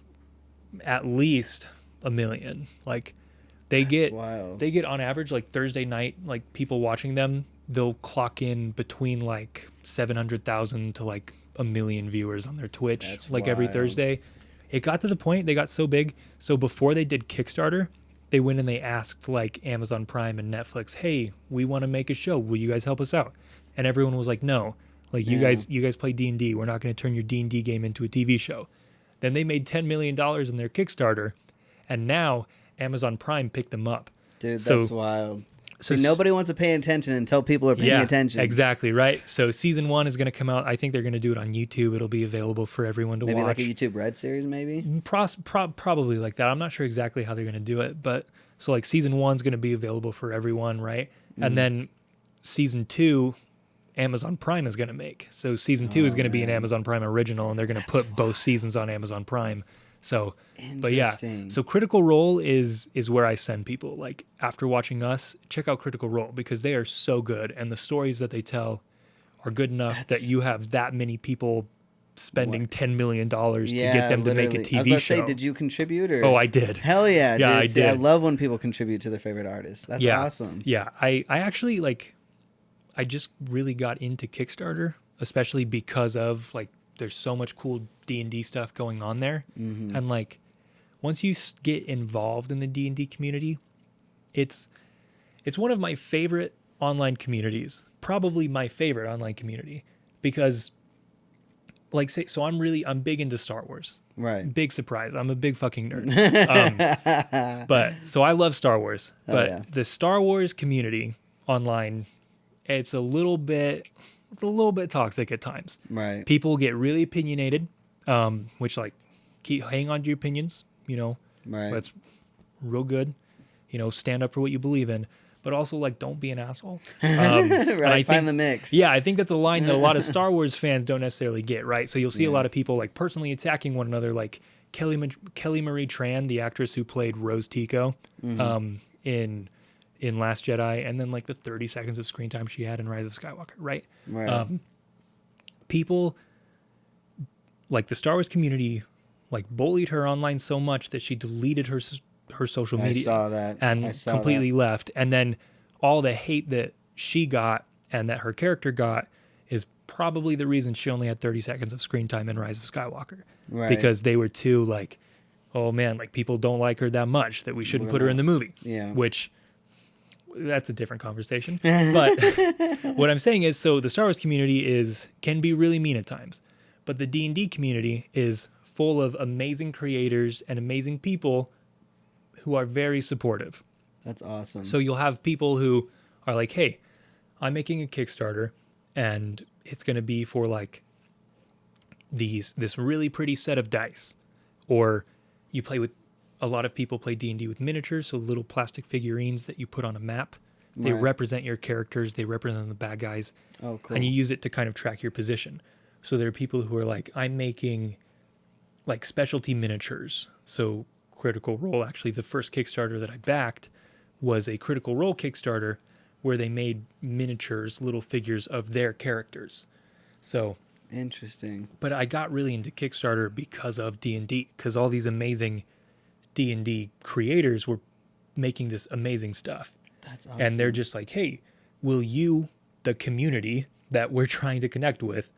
at least 1 million. Like they get on average, like Thursday night, like people watching them, they'll clock in between like 700,000 to like 1 million viewers on their Twitch. That's like wild. Every Thursday. It got to the point they got so big. So before they did Kickstarter, they went and they asked like Amazon Prime and Netflix, "Hey, we want to make a show. Will you guys help us out?" And everyone was like, "No. Like you guys play D&D. We're not going to turn your D&D game into a TV show." Then they made $10 million in their Kickstarter, and now Amazon Prime picked them up. Dude, that's wild. So nobody wants to pay attention until people are paying attention. Exactly, right? So season 1 is going to come out. I think they're going to do it on YouTube. It'll be available for everyone to watch. Maybe like a YouTube Red series, maybe? Probably like that. I'm not sure exactly how they're going to do it, but so like season 1 is going to be available for everyone, right? Mm-hmm. And then season 2, Amazon Prime is going to make. So season 2 is going to be an Amazon Prime original, and they're going to put both seasons on Amazon Prime. So, but yeah, so Critical Role is where I send people. Like after watching us, check out Critical Role, because they are so good, and the stories that they tell are good enough that you have that many people spending $10 million to get them to make a TV show. Say, did you contribute? Or? Oh, I did. Hell yeah, dude. I See, did. I love when people contribute to their favorite artists. That's awesome. Yeah, I actually I just really got into Kickstarter, especially because of there's so much cool D&D stuff going on there. Mm-hmm. And once you get involved in the D&D community, it's one of my favorite online communities, probably my favorite online community, because I'm big into Star Wars. Right. Big surprise. I'm a big fucking nerd. But so I love Star Wars, but the Star Wars community online, it's a little bit toxic at times. Right. People get really opinionated, which hang on to your opinions, Right. That's real good. Stand up for what you believe in, but also don't be an asshole. Right. Find the mix. Yeah, I think that's a line that a lot of Star Wars fans don't necessarily get, right? So you'll see a lot of people personally attacking one another, like Kelly Marie Tran, the actress who played Rose Tico, in Last Jedi, and then the 30 seconds of screen time she had in Rise of Skywalker, right? Right. People the Star Wars community bullied her online so much that she deleted her social media. I saw that. And completely left. And then all the hate that she got and that her character got is probably the reason she only had 30 seconds of screen time in Rise of Skywalker. Right. Because they were too oh man, people don't like her that much that we shouldn't put her in the movie. Yeah. Which that's a different conversation. But what I'm saying is, so the Star Wars community can be really mean at times, but the D&D community is full of amazing creators and amazing people who are very supportive. That's awesome. So you'll have people who are like, hey, I'm making a Kickstarter and it's going to be for this really pretty set of dice. Or you play with, a lot of people play D&D with miniatures, so little plastic figurines that you put on a map. They represent your characters, they represent the bad guys. Oh, cool. And you use it to kind of track your position. So there are people who are like, I'm making specialty miniatures. So Critical Role, actually the first Kickstarter that I backed was a Critical Role Kickstarter where they made miniatures, little figures of their characters. So interesting. But I got really into Kickstarter because of D&D, because all these amazing D&D creators were making this amazing stuff. That's awesome. And they're just like, hey, will you, the community that we're trying to connect with,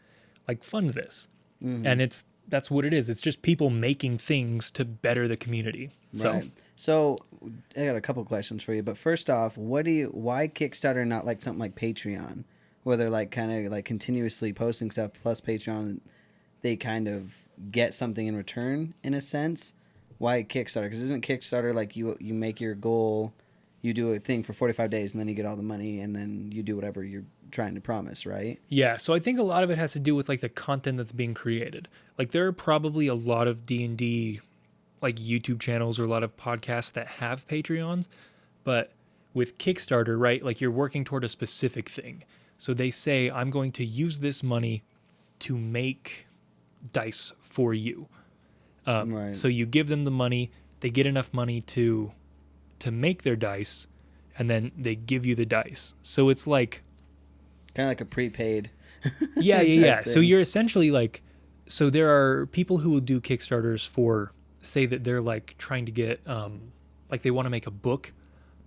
fund this? Mm-hmm. And that's what it is. It's just people making things to better the community. Right. So I got a couple questions for you. But first off, why Kickstarter not something like Patreon, where they're kind of continuously posting stuff, plus Patreon, they kind of get something in return in a sense? Why Kickstarter? Because isn't Kickstarter you make your goal, you do a thing for 45 days, and then you get all the money, and then you do whatever you're trying to promise, right? Yeah, so I think a lot of it has to do with the content that's being created. There are probably a lot of D&D YouTube channels or a lot of podcasts that have Patreons, but with Kickstarter, right, you're working toward a specific thing. So they say, I'm going to use this money to make dice for you. Right. So you give them the money, they get enough money to make their dice, and then they give you the dice. So it's kind of like a prepaid. Yeah. So you're essentially so there are people who will do Kickstarters for, say that they're trying to get they want to make a book,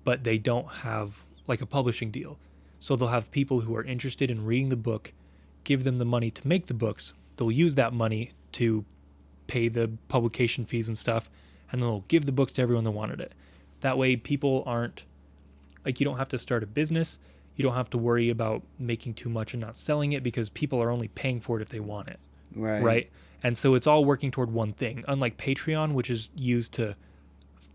but they don't have a publishing deal. So they'll have people who are interested in reading the book, give them the money to make the books. They'll use that money to pay the publication fees and stuff, and then they'll give the books to everyone that wanted it. That way people aren't you don't have to start a business. You don't have to worry about making too much and not selling it, because people are only paying for it if they want it. Right. And so it's all working toward one thing, unlike Patreon, which is used to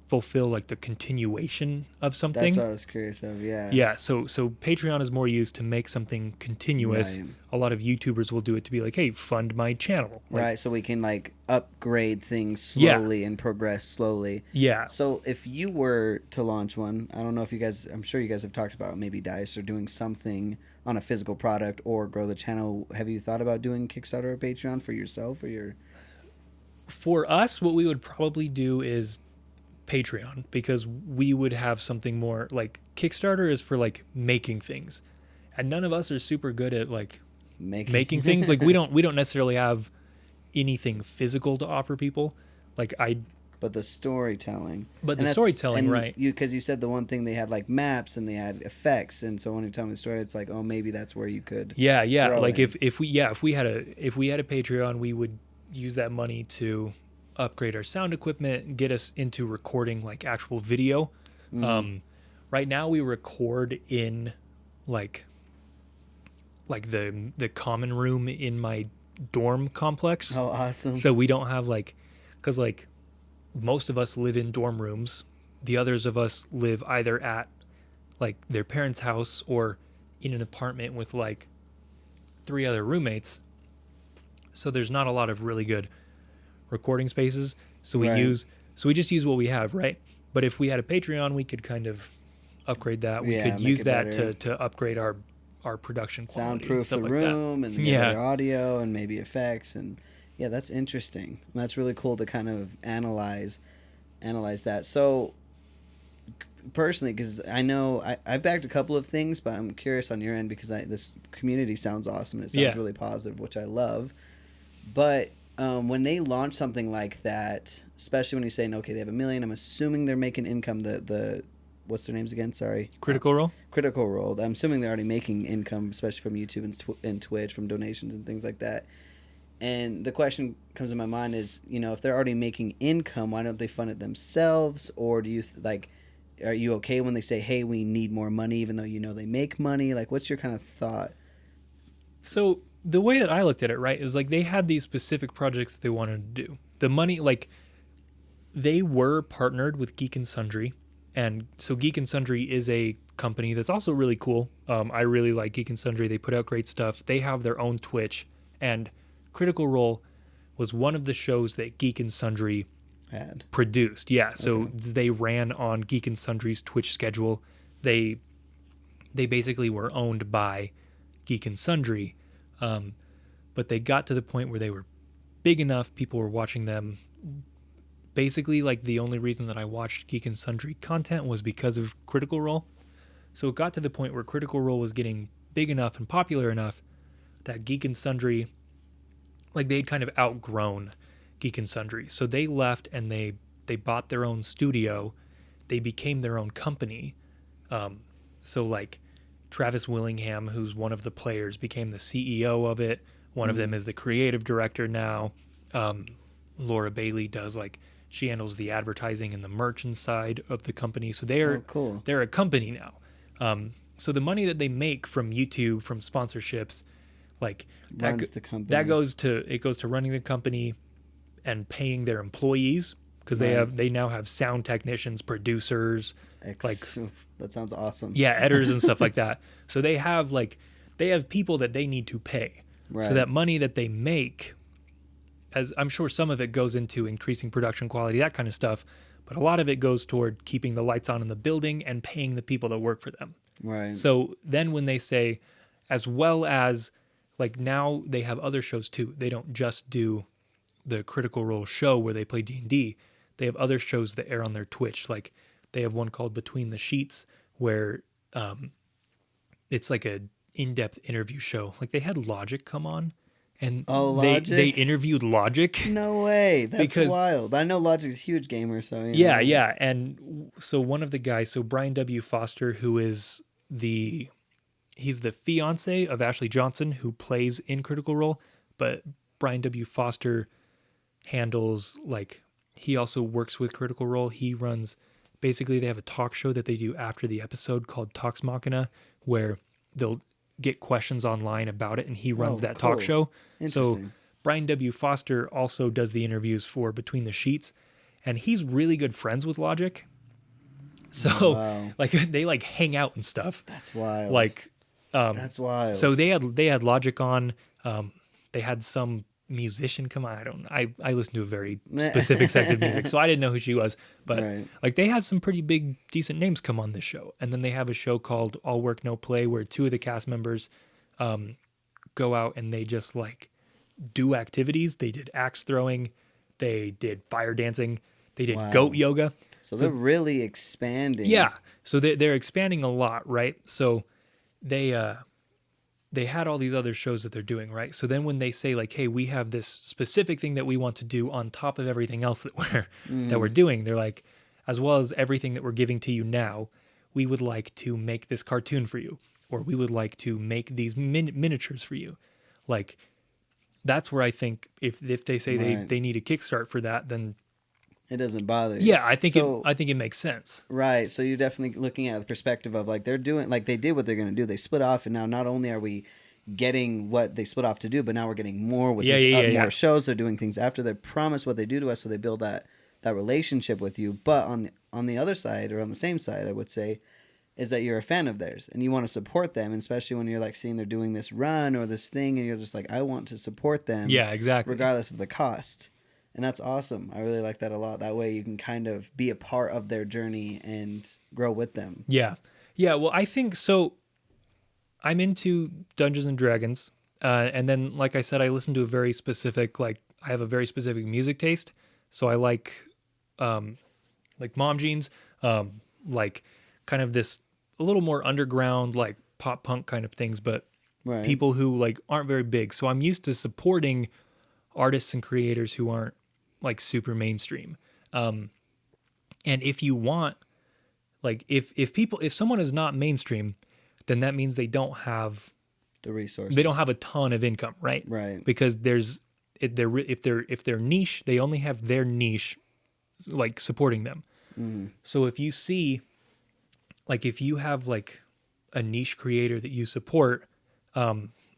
fulfill the continuation of something. That's what I was curious of. Yeah. So Patreon is more used to make something continuous. Right. A lot of YouTubers will do it to be hey, fund my channel. Right. So we can upgrade things slowly and progress slowly. Yeah. So if you were to launch one, I don't know if I'm sure you guys have talked about maybe dice or doing something on a physical product or grow the channel. Have you thought about doing Kickstarter or Patreon for yourself or your? For us, what we would probably do is Patreon, because we would have something more Kickstarter is for making things, and none of us are super good at making things. We don't necessarily have anything physical to offer people. Like But the storytelling. But the storytelling, right? Because you said the one thing they had like maps and they had effects, and so when you tell me the story, it's like, oh, maybe that's where you could. Yeah. Like if we had a Patreon, we would use that money to upgrade our sound equipment, get us into recording like actual video. Right now we record in like the common room in my dorm complex. Oh, awesome! So we don't have because most of us live in dorm rooms. The others of us live either at like their parents' house or in an apartment with like 3 other roommates. So there's not a lot of really good recording spaces. So we just use what we have, right? But if we had a Patreon, we could kind of upgrade that. We could use that to upgrade our production quality. Soundproof and stuff the room and the audio and maybe effects and that's interesting. And that's really cool to kind of analyze that. So personally, because I know I've backed a couple of things, but I'm curious on your end because this community sounds awesome. It sounds really positive, which I love. But when they launch something like that, especially when you're saying, okay, they have 1 million, I'm assuming they're making income. The what's their names again? Sorry. Critical Role? Critical Role. I'm assuming they're already making income, especially from YouTube and Twitch, from donations and things like that. And the question comes to my mind is, if they're already making income, why don't they fund it themselves? Or do you are you okay when they say, hey, we need more money, even though they make money? Like, what's your kind of thought? So the way that I looked at it, right, is like they had these specific projects that they wanted to do. The money, like they were partnered with Geek and Sundry. And so Geek and Sundry is a company that's also really cool. I really like Geek and Sundry. They put out great stuff. They have their own Twitch. And Critical Role was one of the shows that Geek and Sundry had produced. Yeah, so they ran on Geek and Sundry's Twitch schedule. They basically were owned by Geek and Sundry, but they got to the point where they were big enough, people were watching them. Basically, like the only reason that I watched Geek and Sundry content was because of Critical Role. So it got to the point where Critical Role was getting big enough and popular enough that Geek and Sundry, like they'd kind of outgrown Geek and Sundry. So they left and they bought their own studio. They became their own company. So like Travis Willingham, who's one of the players, became the CEO of it. One of them is the creative director now. Laura Bailey she handles the advertising and the merchant side of the company. So they're a company now. So the money that they make from YouTube, from sponsorships, like that goes to running the company and paying their employees, because they now have sound technicians, producers, that sounds awesome. Yeah, editors and stuff like that. So they have people that they need to pay. Right. So that money that they make, as I'm sure some of it goes into increasing production quality, that kind of stuff, but a lot of it goes toward keeping the lights on in the building and paying the people that work for them. Right. So then when they say, as well as like now they have other shows too. They don't just do the Critical Role show where they play D&D. They have other shows that air on their Twitch. Like they have one called Between the Sheets where it's like a in-depth interview show. Like they had Logic come on and they interviewed Logic. No way. That's wild. But I know Logic's a huge gamer, so yeah. And so one of the guys, so Brian W. Foster, who is he's the fiance of Ashley Johnson, who plays in Critical Role, but Brian W. Foster handles, like, he also works with Critical Role. He runs, basically they have a talk show that they do after the episode called Talks Machina, where they'll get questions online about it, and he runs that talk show. So Brian W. Foster also does the interviews for Between the Sheets, and he's really good friends with Logic. So like they like hang out and stuff. That's wild. Like that's wild. So they had Logic on. They had some musician come on. I listen to a very specific sect of music, so I didn't know who she was. But like they had some pretty big, decent names come on this show. And then they have a show called All Work No Play, where 2 of the cast members go out and they just like do activities. They did axe throwing, they did fire dancing, they did goat yoga. So they're really expanding. Yeah. So they're expanding a lot, right? So they they had all these other shows that they're doing, right? So then when they say like, hey, we have this specific thing that we want to do on top of everything else that we're doing, they're like, as well as everything that we're giving to you now, we would like to make this cartoon for you, or we would like to make these miniatures for you. Like, that's where I think if they say they need a kickstart for that, then it doesn't bother you. Yeah, I think it makes sense. Right. So you're definitely looking at the perspective of like they're doing, like they did what they're going to do. They split off, and now not only are we getting what they split off to do, but now we're getting more with more shows. They're doing things after they promise what they do to us, so they build that relationship with you. But on the other side, or on the same side, I would say, is that you're a fan of theirs and you want to support them, and especially when you're like seeing they're doing this run or this thing, and you're just like, I want to support them. Yeah, exactly. Regardless of the cost. And that's awesome. I really like that a lot. That way you can kind of be a part of their journey and grow with them. Yeah. Yeah, well, I think so. I'm into Dungeons and Dragons. And then, like I said, I listen to a very specific, I have a very specific music taste. So I like Mom Jeans, like kind of this a little more underground, like pop punk kind of things, but people who like aren't very big. So I'm used to supporting artists and creators who aren't like super mainstream. And if you want, like if someone is not mainstream, then that means they don't have the resources. They don't have a ton of income, right? Right. Because if they're niche, they only have their niche like supporting them. Mm-hmm. So if you see, like if you have like a niche creator that you support,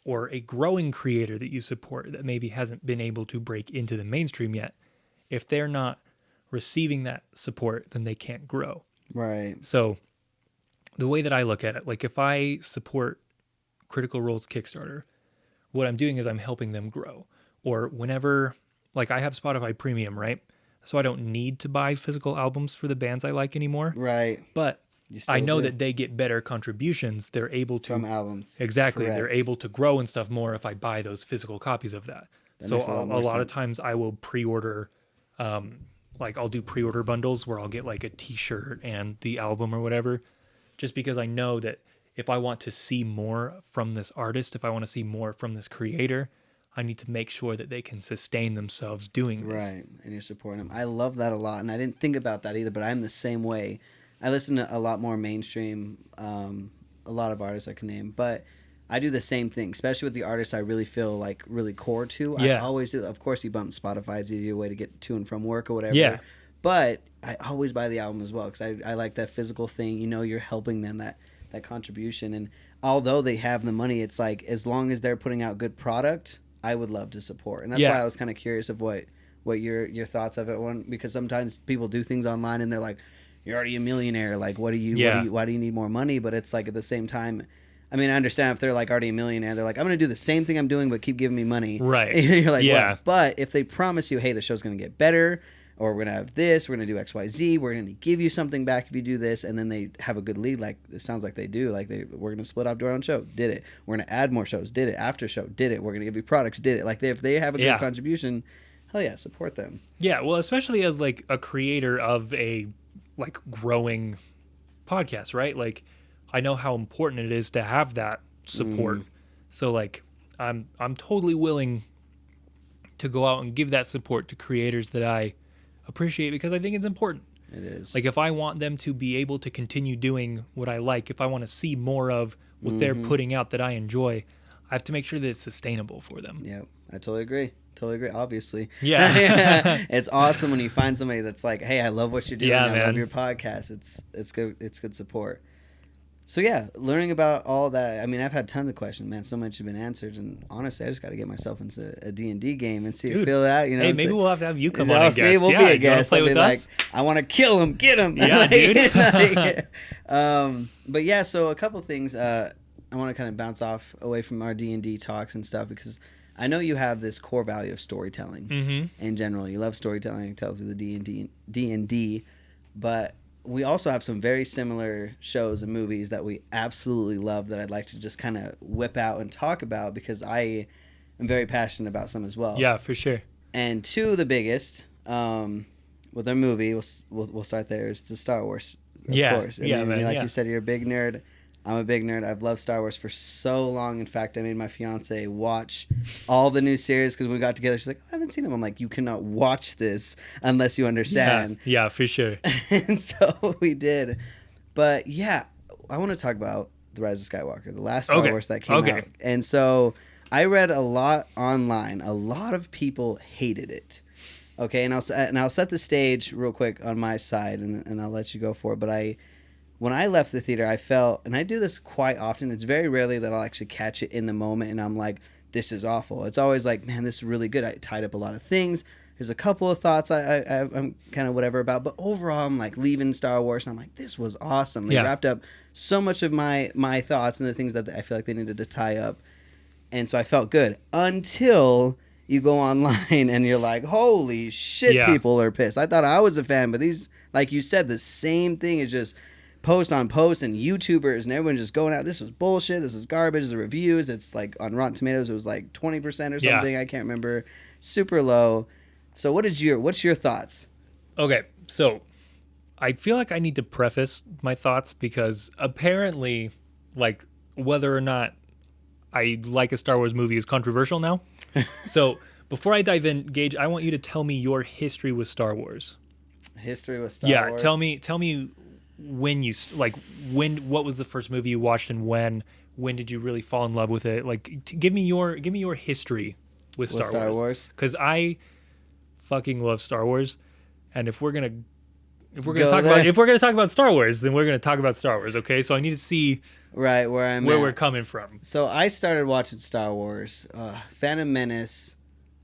or a growing creator that you support that maybe hasn't been able to break into the mainstream yet, if they're not receiving that support, then they can't grow. Right. So the way that I look at it, like if I support Critical Role's Kickstarter, what I'm doing is I'm helping them grow. Or whenever, like I have Spotify Premium, right? So I don't need to buy physical albums for the bands I like anymore. Right. But I know that they get better contributions. They're able to from albums. Exactly. Correct. They're able to grow and stuff more if I buy those physical copies of that. So a lot of times I will pre-order, like I'll do pre-order bundles where I'll get like a t-shirt and the album or whatever, just because I know that if I want to see more from this artist, if I want to see more from this creator, I need to make sure that they can sustain themselves doing this. Right. And you're supporting them. I love that a lot. And I didn't think about that either, but I'm the same way. I listen to a lot more mainstream, a lot of artists I can name, but I do the same thing, especially with the artists I really feel like really core to. Yeah. I always do. Of course, you bump Spotify. It's easier way to get to and from work or whatever. Yeah. But I always buy the album as well because I like that physical thing. You know, you're helping them, that contribution. And although they have the money, it's like as long as they're putting out good product, I would love to support. And that's why I was kind of curious of what your thoughts of it. Because sometimes people do things online and they're like, you're already a millionaire. Like, why do you need more money? But it's like at the same time, I mean, I understand if they're like already a millionaire, they're like, I'm going to do the same thing I'm doing, but keep giving me money. Right. You're like, what? But if they promise you, hey, the show's going to get better, or we're going to have this, we're going to do X, Y, Z, we're going to give you something back if you do this, and then they have a good lead, like it sounds like they do, like we're going to split up to our own show, did it. We're going to add more shows, did it. After show, did it. We're going to give you products, did it. Like if they have a good contribution, hell yeah, support them. Yeah, well, especially as like a creator of a like growing podcast, right? Like I know how important it is to have that support. So like I'm totally willing to go out and give that support to creators that I appreciate because I think it's important. It is. Like if I want them to be able to continue doing what I like, if I want to see more of what they're putting out that I enjoy, I have to make sure that it's sustainable for them. Yeah, I totally agree. Obviously. Yeah. It's awesome when you find somebody that's like, hey, I love what you're doing. I love your podcast. It's good. It's good support. So yeah, learning about all that. I mean, I've had tons of questions, man. So much have been answered, and honestly, I just got to get myself into a D&D game and see feel it out. You know, hey, maybe we'll have to have you come on and guest. We'll be a guest. Play with us? Like, I want to kill him, get him. Yeah, dude. But yeah, so a couple things. I want to kind of bounce off away from our D&D talks and stuff because I know you have this core value of storytelling in general. You love storytelling, tell through the D&D, but we also have some very similar shows and movies that we absolutely love that I'd like to just kind of whip out and talk about because I am very passionate about some as well. Yeah, for sure. And two of the biggest, with our movie, we'll start there, is the Star Wars, of course. I mean, like you said, you're a big nerd. I'm a big nerd. I've loved Star Wars for so long. In fact, I made my fiance watch all the new series because when we got together, she's like, I haven't seen them. I'm like, you cannot watch this unless you understand. Yeah, for sure. And so we did. But yeah, I want to talk about The Rise of Skywalker, the last Star Wars that came out. And so I read a lot online. A lot of people hated it. Okay, and I'll set the stage real quick on my side, and I'll let you go for it. But when I left the theater, I felt, and I do this quite often, it's very rarely that I'll actually catch it in the moment and I'm like, this is awful. It's always like, man, this is really good. I tied up a lot of things. There's a couple of thoughts I'm kind of whatever about, but overall I'm like leaving Star Wars and I'm like, this was awesome. They wrapped up so much of my thoughts and the things that I feel like they needed to tie up. And so I felt good until you go online and you're like, holy shit, people are pissed. I thought I was a fan, but these, like you said, the same thing is just post on post and YouTubers and everyone just going out. This was bullshit. This is garbage. The reviews, it's like on Rotten Tomatoes, it was like 20% or something. I can't remember. Super low. So what's your thoughts? Okay, so I feel like I need to preface my thoughts because apparently, like, whether or not I like a Star Wars movie is controversial now. So before I dive in, Gage, I want you to tell me your history with Star Wars. History with Star Wars? Tell me when you what was the first movie you watched and when did you really fall in love with it? Like, give me your history with Star Wars. Because I fucking love Star Wars, and if we're gonna talk about Star Wars, then we're gonna talk about Star Wars. Okay, so I need to see where we're coming from. So I started watching Star Wars, Phantom Menace.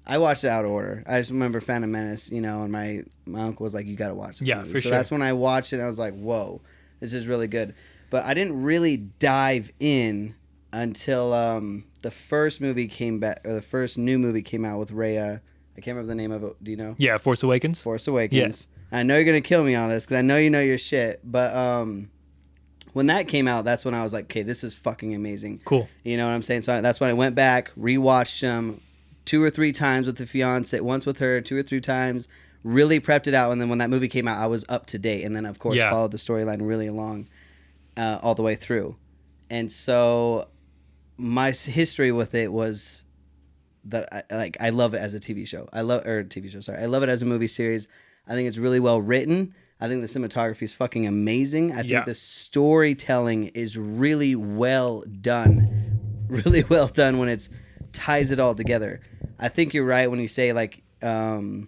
I watched it out of order. I just remember Phantom Menace, and my uncle was like, you got to watch this movie. For sure. So that's when I watched it, and I was like, whoa, this is really good. But I didn't really dive in until the first movie came back, or the first new movie came out with Raya. I can't remember the name of it. Do you know? Yeah, Force Awakens. Force Awakens. Yeah. I know you're going to kill me on this because I know you know your shit. But when that came out, that's when I was like, okay, this is fucking amazing. Cool. You know what I'm saying? So that's when I went back, rewatched them 2 or 3 times with the fiance, once with her, 2 or 3 times, really prepped it out. And then when that movie came out, I was up to date. And then, of course, followed the storyline really along all the way through. And so my history with it was that I love it as a TV show. I love it as a movie series. I think it's really well written. I think the cinematography is fucking amazing. I think the storytelling is really well done. Really well done when it's ties it all together. I think you're right when you say like when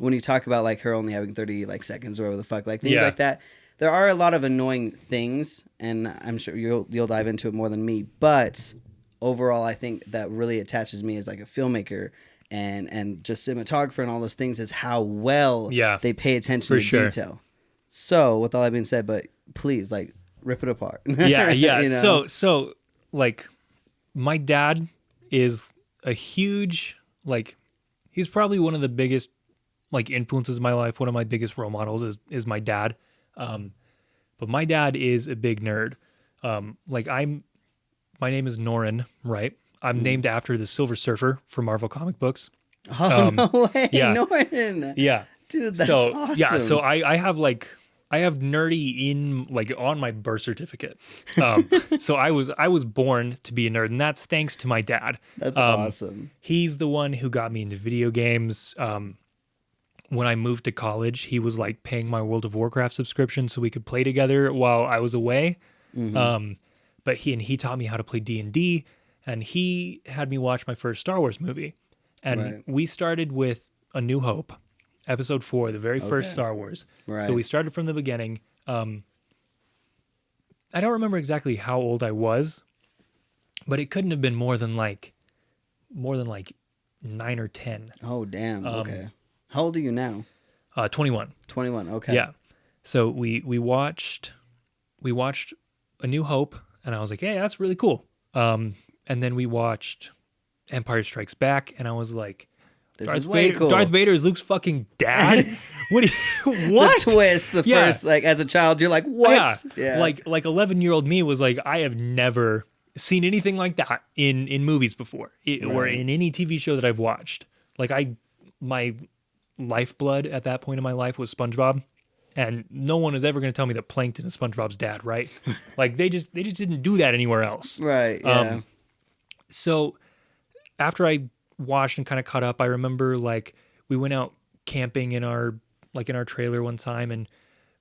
you talk about like her only having 30 like seconds or whatever the fuck, like things like that. There are a lot of annoying things, and I'm sure you'll dive into it more than me, but overall I think that really attaches me as like a filmmaker and just cinematographer and all those things is how well they pay attention to detail. So with all that being said, but please like rip it apart. So like my dad is a huge, like, he's probably one of the biggest like influences in my life. One of my biggest role models is my dad. But my dad is a big nerd. My name is Norrin, right? I'm named after the Silver Surfer from Marvel comic books. Oh, no way. Yeah. Norrin. Yeah. Dude, that's awesome. Yeah, so I have nerdy in like on my birth certificate. So I was born to be a nerd, and that's thanks to my dad. That's awesome. He's the one who got me into video games. When I moved to college, he was like paying my World of Warcraft subscription so we could play together while I was away. Mm-hmm. But he taught me how to play D&D, and he had me watch my first Star Wars movie. And we started with A New Hope, episode 4, the very first Star Wars. Right. So we started from the beginning. I don't remember exactly how old I was, but it couldn't have been more than like 9 or 10. Oh, damn. Okay. How old are you now? 21. 21. Okay. Yeah. So we watched A New Hope, and I was like, hey, that's really cool. And then we watched Empire Strikes Back, and I was like, Darth Vader is Luke's fucking dad? What? The twist, first, like, as a child, you're like, what? Yeah. Like 11-year-old me was like, I have never seen anything like that in movies before, or in any TV show that I've watched. Like, my lifeblood at that point in my life was SpongeBob. And no one is ever going to tell me that Plankton is SpongeBob's dad, right? Like they just didn't do that anywhere else. Right. Yeah. So after I watched and kind of caught up, I remember like we went out camping in our trailer one time, and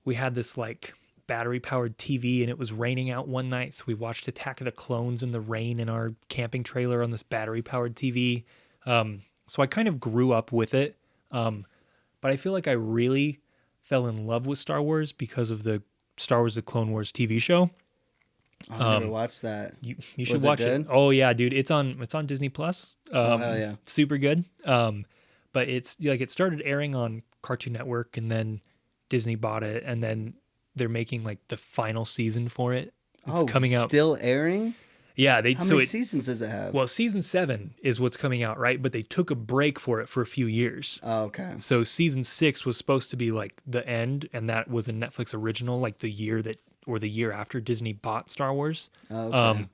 we had this like battery powered TV, and it was raining out one night, so we watched Attack of the Clones in the rain in our camping trailer on this battery powered TV. So I kind of grew up with it, but I feel like I really fell in love with Star Wars because of the Star Wars: The Clone Wars TV show. I never watched that. You should watch it. Oh yeah, dude, it's on Disney Plus. Oh hell yeah, super good. But it's like it started airing on Cartoon Network, and then Disney bought it, and then they're making like the final season for it. It's coming out. Still airing? Yeah, How many seasons does it have? Well, season 7 is what's coming out, right? But they took a break for it for a few years. Oh, okay. So season 6 was supposed to be like the end, and that was a Netflix original, like the year after Disney bought Star Wars. Oh, okay.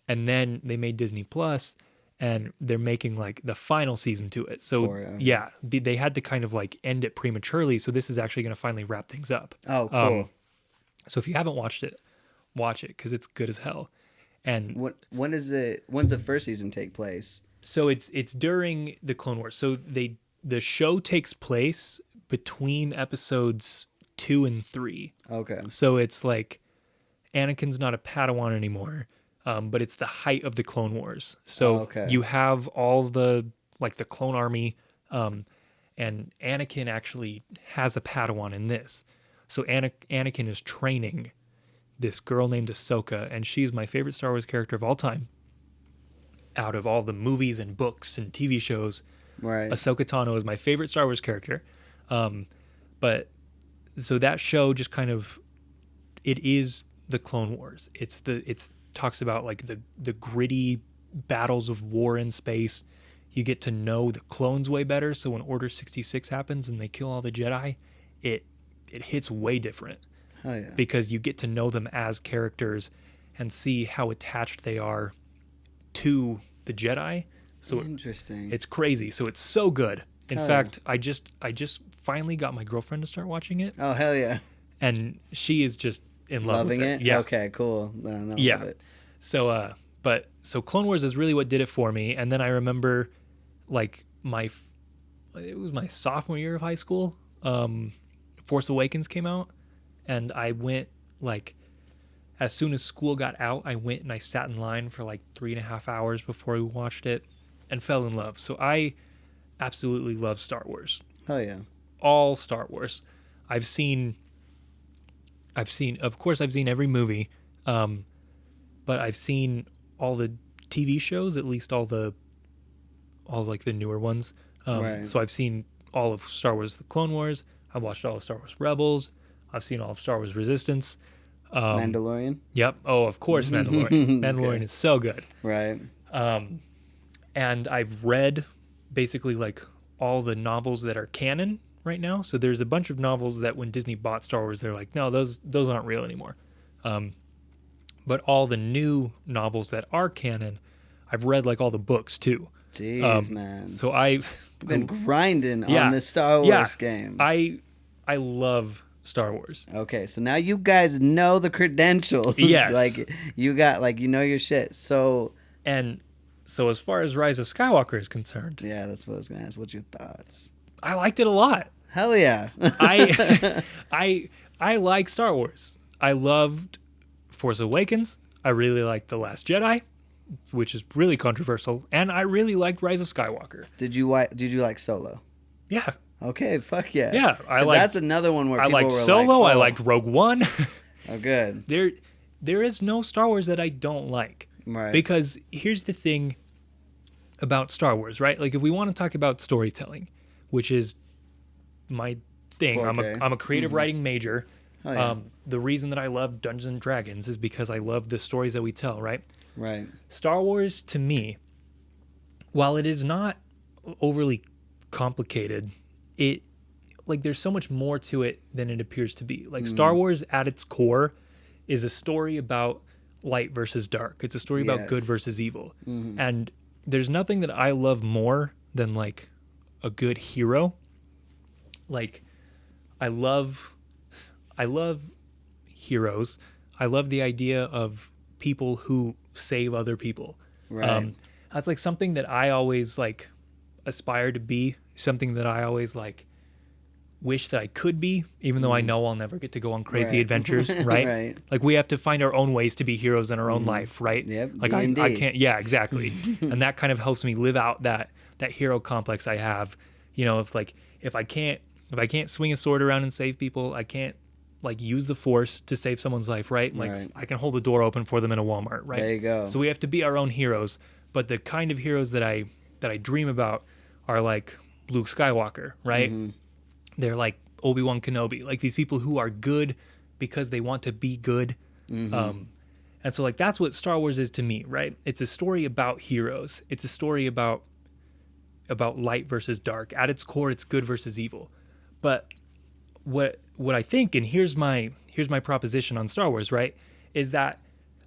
And then they made Disney Plus, and they're making like the final season to it. So yeah, they had to kind of like end it prematurely. So this is actually going to finally wrap things up. Oh, cool. So if you haven't watched it, watch it because it's good as hell. And when's the first season take place? So it's during the Clone Wars. So the show takes place between episodes 2 and 3. Okay. So it's like Anakin's not a Padawan anymore, but it's the height of the Clone Wars. So you have all the like the clone army, and Anakin actually has a Padawan in this. So Anakin is training this girl named Ahsoka, and she's my favorite Star Wars character of all time. Out of all the movies and books and TV shows, right, Ahsoka Tano is my favorite Star Wars character. But so that show just kind of, it is the Clone Wars. It's talks about like the gritty battles of war in space. You get to know the clones way better. So when Order 66 happens and they kill all the Jedi, it hits way different. Oh, yeah. Because you get to know them as characters and see how attached they are to the Jedi. So interesting. It's crazy. So it's so good. In fact, I just finally got my girlfriend to start watching it. Oh hell yeah! And she is just in love with it. Loving it. Yeah. Okay. Cool. Yeah. Love it. So so Clone Wars is really what did it for me. And then I remember, like it was my sophomore year of high school. Force Awakens came out. And I went, like, as soon as school got out, I went and I sat in line for like 3.5 hours before we watched it and fell in love. So I absolutely love Star Wars. Oh, yeah. All Star Wars. I've seen every movie, but I've seen all the TV shows, at least all like the newer ones. Right. So I've seen all of Star Wars: The Clone Wars. I've watched all of Star Wars Rebels. I've seen all of Star Wars Resistance. Mandalorian? Yep. Oh, of course, Mandalorian. Mandalorian is so good. Right. And I've read basically like all the novels that are canon right now. So there's a bunch of novels that when Disney bought Star Wars, they're like, no, those aren't real anymore. But all the new novels that are canon, I've read like all the books too. Jeez, man. So I've been grinding on this Star Wars game. I love Star Wars. Okay, so now you guys know the credentials. Yes. Like you got you know your shit. So as far as Rise of Skywalker is concerned. Yeah, that's what I was gonna ask. What's your thoughts? I liked it a lot. Hell yeah. I like Star Wars. I loved Force Awakens. I really liked The Last Jedi, which is really controversial, and I really liked Rise of Skywalker. Did you like Solo? Yeah. Okay, fuck yeah. Yeah, that's another one where people liked were Solo. like, I liked Rogue One. Oh, good. There is no Star Wars that I don't like. Right. Because here's the thing about Star Wars, right? Like if we want to talk about storytelling, which is my thing. Forte. I'm a creative writing major. Oh, yeah. The reason that I love Dungeons and Dragons is because I love the stories that we tell, right? Right. Star Wars to me, while it is not overly complicated, it like there's so much more to it than it appears to be. Like Star Wars at its core is a story about light versus dark. It's a story about good versus evil. Mm-hmm. And there's nothing that I love more than like a good hero. Like I love I love heroes. I love the idea of people who save other people. Right. That's like something that I always like aspire to be, something that I always like wish that I could be, even though I know I'll never get to go on crazy adventures, right? Right. Like we have to find our own ways to be heroes in our own life, right? Yep. Like I can't, yeah, exactly. And that kind of helps me live out that hero complex I have. You know, it's like if I can't swing a sword around and save people, I can't like use the force to save someone's life, right? Like I can hold the door open for them in a Walmart, right? There you go. So we have to be our own heroes, but the kind of heroes that I dream about are like Luke Skywalker, right? They're like Obi-Wan Kenobi, like these people who are good because they want to be good. And so like that's what Star Wars is to me, right? It's a story about heroes. It's a story about light versus dark. At its core, it's good versus evil. But what I think, and here's my proposition on Star Wars, right, is that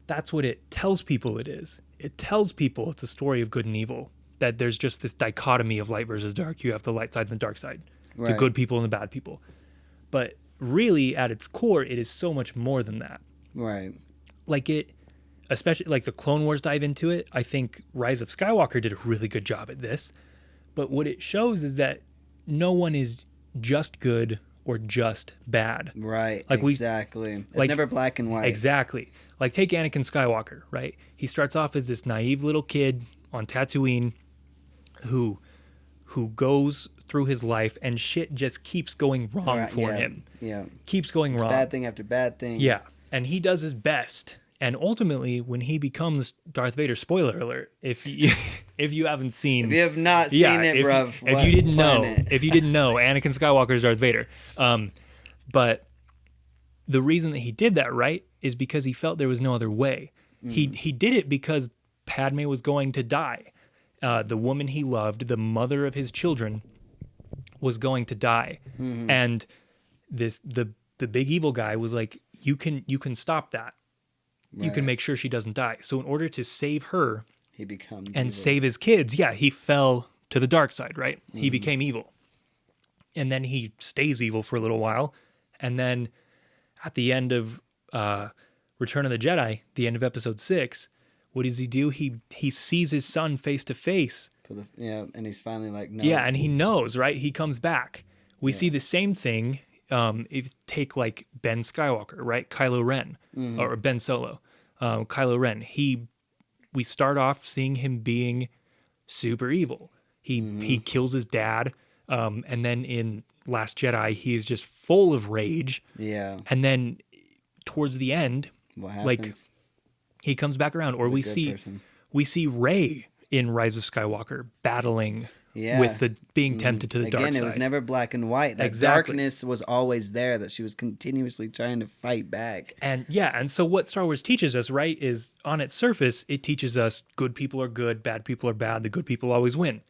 that's what it tells people it is. It tells people it's a story of good and evil, that there's just this dichotomy of light versus dark. You have the light side and the dark side, the good people and the bad people. But really, at its core, it is so much more than that. Right. Like it, especially like the Clone Wars dive into it. I think Rise of Skywalker did a really good job at this. But what it shows is that no one is just good or just bad. Right. Like exactly. It's never black and white. Exactly. Like take Anakin Skywalker, right? He starts off as this naive little kid on Tatooine who goes through his life and shit just keeps going wrong for him. Yeah. Keeps going wrong. Bad thing after bad thing. Yeah. And he does his best. And ultimately, when he becomes Darth Vader, spoiler alert, if you haven't seen, if you have not seen it, bruv, if you didn't know, Anakin Skywalker is Darth Vader. But the reason that he did that, right, is because he felt there was no other way. He did it because Padme was going to die. The woman he loved, the mother of his children, was going to die, and the big evil guy was like, you can stop that. Right. You can make sure she doesn't die. So in order to save her, he becomes and evil. Save his kids, he fell to the dark side, right? He became evil. And then he stays evil for a little while. And then at the end of Return of the Jedi, the end of episode 6, what does he do? He sees his son face to face. And he's finally like, no. Yeah, and he knows, right? He comes back. We see the same thing. If you take like Ben Skywalker, right? Kylo Ren, or Ben Solo, Kylo Ren. We start off seeing him being super evil. He kills his dad, and then in Last Jedi, he is just full of rage. Yeah. And then towards the end, what happens? Like he comes back around, or we see Rey in Rise of Skywalker battling. Yeah. With the being tempted to the dark side. Again, it was never black and white. That darkness was always there, that she was continuously trying to fight back. And so what Star Wars teaches us, right, is on its surface, it teaches us good people are good, bad people are bad, the good people always win.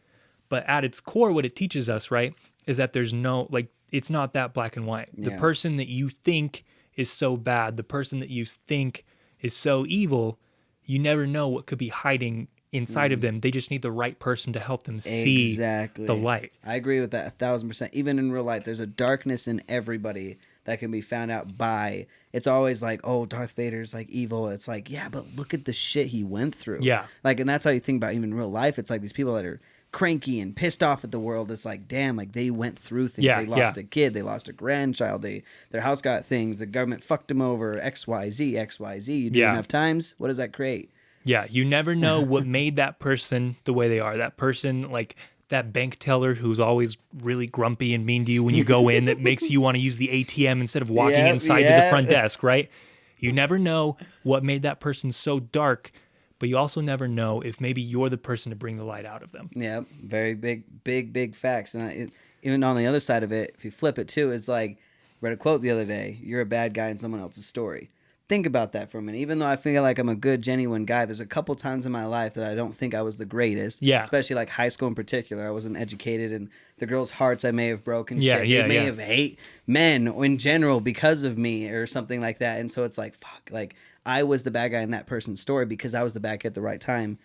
But at its core, what it teaches us, right, is that there's no, like, it's not that black and white. Yeah. The person that you think is so bad, the person that you think is so evil, you never know what could be hiding inside of them. They just need the right person to help them see the light. I agree with that 1,000%. Even in real life, there's a darkness in everybody that can be found out by. It's always like, oh, Darth Vader's like evil. It's like, yeah, but look at the shit he went through. Yeah. Like, and that's how you think about even real life. It's like these people that are cranky and pissed off at the world. It's like, damn, like they went through things. They lost a kid. They lost a grandchild. Their house got things. The government fucked them over. XYZ. You do enough times. What does that create? Yeah, you never know what made that person the way they are. That person, like that bank teller who's always really grumpy and mean to you when you go in, that makes you want to use the ATM instead of walking inside to the front desk, right? You never know what made that person so dark, but you also never know if maybe you're the person to bring the light out of them. Yeah, very big facts. And even on the other side of it, if you flip it too, it's like, read a quote the other day, you're a bad guy in someone else's story. Think about that for a minute. Even though I feel like I'm a good, genuine guy, there's a couple times in my life that I don't think I was the greatest. Yeah. Especially like high school in particular. I wasn't educated, and the girls' hearts I may have broken. They may have hate men in general because of me or something like that. And so it's like, fuck, like I was the bad guy in that person's story because I was the bad guy at the right time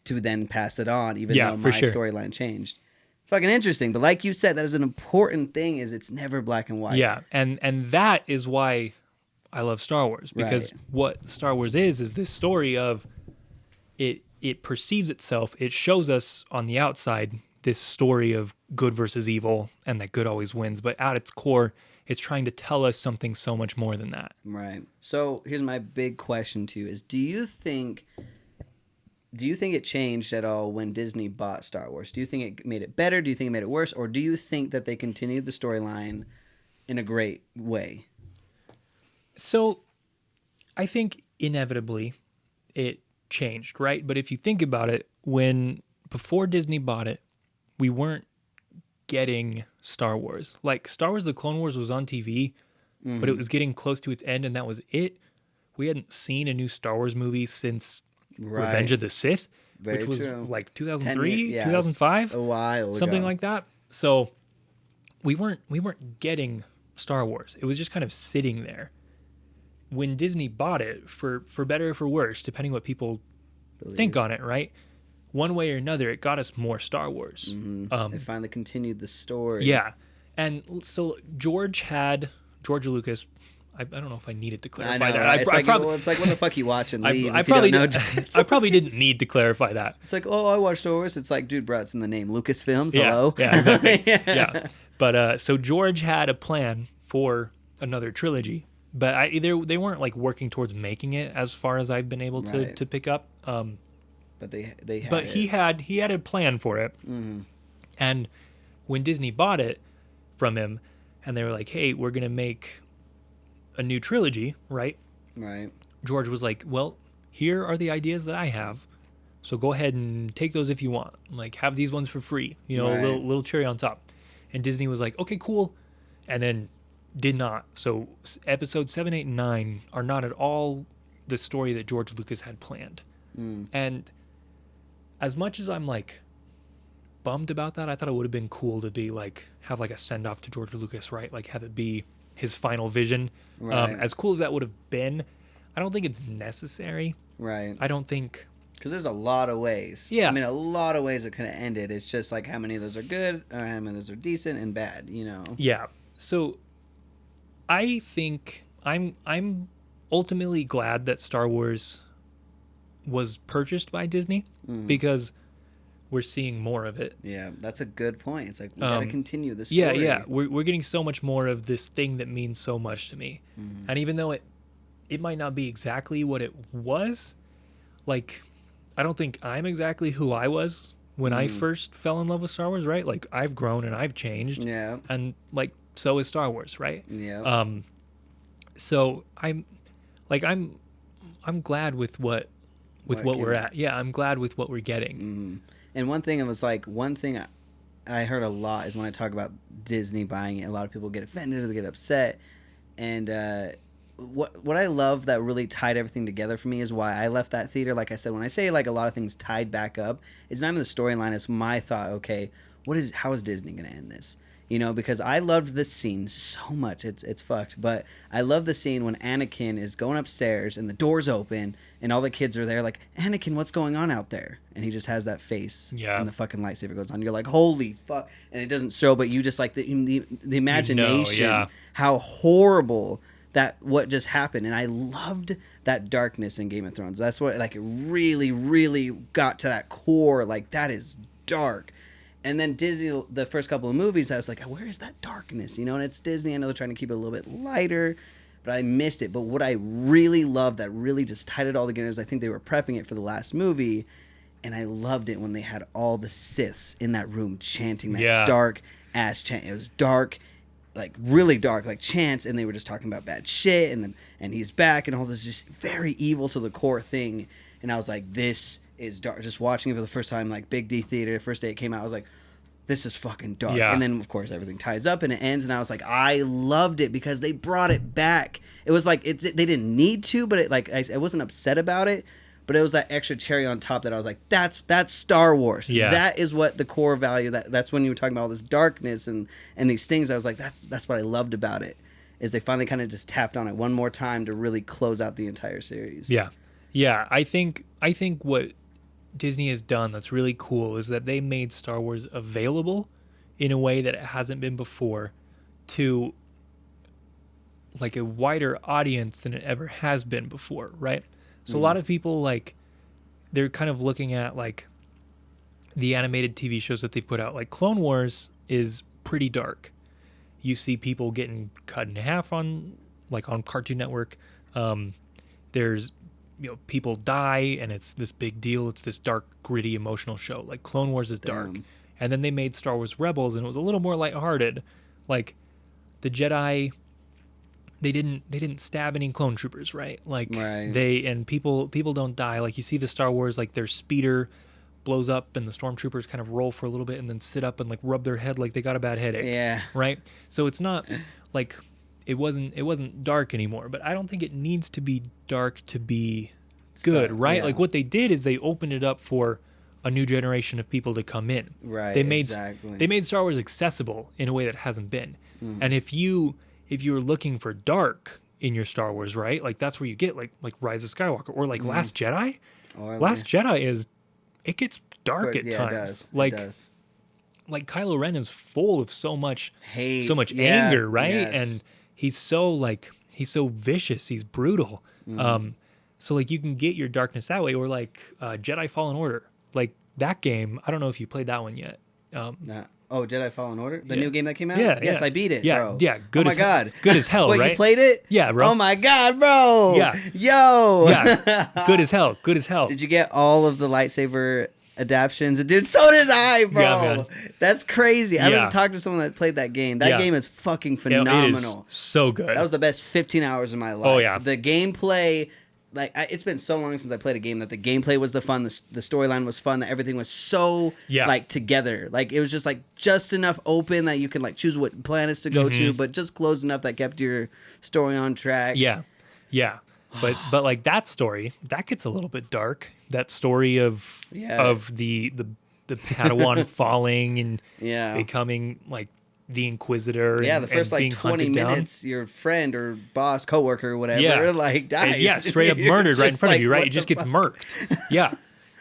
to then pass it on, even though my storyline changed. It's fucking interesting. But like you said, that is an important thing, is it's never black and white. Yeah, and that is why I love Star Wars, because Right. what Star Wars is this story of it perceives itself, it shows us on the outside this story of good versus evil and that good always wins, but at its core it's trying to tell us something so much more than that. Right. So here's my big question to you is do you think it changed at all when Disney bought Star Wars? Do you think it made it better? Do you think it made it worse? Or do you think that they continued the storyline in a great way? So I think inevitably it changed, right? But if you think about it, before Disney bought it, we weren't getting Star Wars. Like Star Wars The Clone Wars was on TV, but it was getting close to its end and that was it. We hadn't seen a new Star Wars movie since Revenge of the Sith, which was like 2003, 2005, a while ago. Something like that. So we weren't getting Star Wars. It was just kind of sitting there. When Disney bought it, for better or for worse, depending what people think on it, right? One way or another, it got us more Star Wars. They finally continued the story. Yeah. And so George Lucas, I don't know if I needed to clarify I know, that. right? It's like when the fuck you watch and leave. I probably didn't need to clarify that. It's like, oh, I watched Star Wars. It's like, dude, bro, it's in the name. Lucasfilms, Yeah, hello? yeah, exactly. Yeah. But so George had a plan for another trilogy, but they weren't like working towards making it as far as I've been able to pick up. But they had but it. he had a plan for it. And when Disney bought it from him and they were like, hey, we're going to make a new trilogy, right? Right. George was like, well, here are the ideas that I have. So go ahead and take those if you want. Like, have these ones for free. You know, Right. a little cherry on top. And Disney was like, okay, cool. And then did not. So episodes 7, 8, and 9 are not at all the story that George Lucas had planned. And as much as I'm like bummed about that, I thought it would have been cool to be like, have like a send off to George Lucas, right? Like have it be his final vision. Right. As cool as that would have been, I don't think it's necessary. Right. I don't think... Because there's a lot of ways. Yeah. I mean, a lot of ways it could have ended. It's just like how many of those are good or how many of those are decent and bad, you know? Yeah. So I think I'm ultimately glad that Star Wars was purchased by Disney because we're seeing more of it. Yeah, that's a good point. It's like, we got to continue this story. Yeah, yeah. We're getting so much more of this thing that means so much to me. And even though it might not be exactly what it was, like, I don't think I'm exactly who I was when I first fell in love with Star Wars, right? Like, I've grown and I've changed. Yeah. And, like, so is Star Wars, right? Yeah. So I'm glad with what we're at. Yeah, I'm glad with what we're getting. And one thing I heard a lot is when I talk about Disney buying it, a lot of people get offended or they get upset. And what I love that really tied everything together for me is why I left that theater. Like I said, when I say like a lot of things tied back up, it's not even the storyline. It's my thought. Okay, how is Disney going to end this? You know, because I loved this scene so much. It's fucked. But I love the scene when Anakin is going upstairs and the door's open and all the kids are there like, Anakin, what's going on out there? And he just has that face. Yeah. And the fucking lightsaber goes on. You're like, holy fuck. And it doesn't show, but you just like the imagination, you know, yeah. How horrible what just happened. And I loved that darkness in Game of Thrones. That's what, like, it really, really got to that core. Like, that is dark. And then Disney, the first couple of movies, I was like, where is that darkness? You know, and it's Disney. I know they're trying to keep it a little bit lighter, but I missed it. But what I really loved that really just tied it all together is I think they were prepping it for the last movie, and I loved it when they had all the Siths in that room chanting that dark-ass chant. It was dark, like really dark, like chants, and they were just talking about bad shit, and he's back, and all this just very evil to the core thing. And I was like, this is dark. Just watching it for the first time, like Big D Theater, first day it came out, I was like, this is fucking dark. Yeah. And then of course everything ties up and it ends, and I was like, I loved it because they brought it back. It was like they didn't need to, but I wasn't upset about it, but it was that extra cherry on top that I was like, that's Star Wars. Yeah. That is what the core value, that's when you were talking about all this darkness and these things. I was like, that's what I loved about it, is they finally kind of just tapped on it one more time to really close out the entire series. Yeah. Yeah, I think what Disney has done that's really cool is that they made Star Wars available in a way that it hasn't been before to like a wider audience than it ever has been before, right? So a lot of people like they're kind of looking at like the animated TV shows that they put out. Like Clone Wars is pretty dark. You see people getting cut in half on Cartoon Network. There's people die and it's this big deal. It's this dark, gritty, emotional show. Like Clone Wars is dark. And then they made Star Wars Rebels and it was a little more lighthearted. Like the Jedi, they didn't stab any clone troopers, right? Like people don't die. Like you see the Star Wars, like their speeder blows up and the stormtroopers kind of roll for a little bit and then sit up and like rub their head like they got a bad headache. Yeah. Right? So it's not like it wasn't dark anymore, but I don't think it needs to be dark to be good, right? Like what they did is they opened it up for a new generation of people to come in. Right. They made Star Wars accessible in a way that hasn't been. And if you're looking for dark in your Star Wars, right? Like that's where you get like Rise of Skywalker or like Last Jedi. Last Jedi it gets dark at times. It does. Like Kylo Ren is full of so much hate, anger, right? Yes. And he's so vicious, he's brutal. So like you can get your darkness that way, or like Jedi Fallen Order, like that game. I don't know if you played that one yet. Jedi Fallen Order, the new game that came out. Yes, I beat it. Yeah, bro. Yeah, good. Oh my god, good as hell. Wait, right? You played it? Yeah, bro. Oh my god, bro. Yeah, yo. Yeah, good as hell. Good as hell. Did you get all of the lightsaber adaptions? Dude, so did I, bro. Yeah, man. That's crazy. I haven't talked to someone that played that game. That game is fucking phenomenal. It is so good. That was the best 15 hours of my life. Oh yeah. The gameplay. Like it's been so long since I played a game that the gameplay was the fun, the storyline was fun, that everything was so like together. Like it was just enough open that you could like choose what planets to go to, but just close enough that kept your story on track. Yeah, yeah. But like that story, that gets a little bit dark. That story of the Padawan falling and becoming like the Inquisitor. Yeah, the first like 20 minutes, your friend or boss, coworker, or whatever, like dies. Straight up murdered right in front of you, right? It just gets murked. Yeah.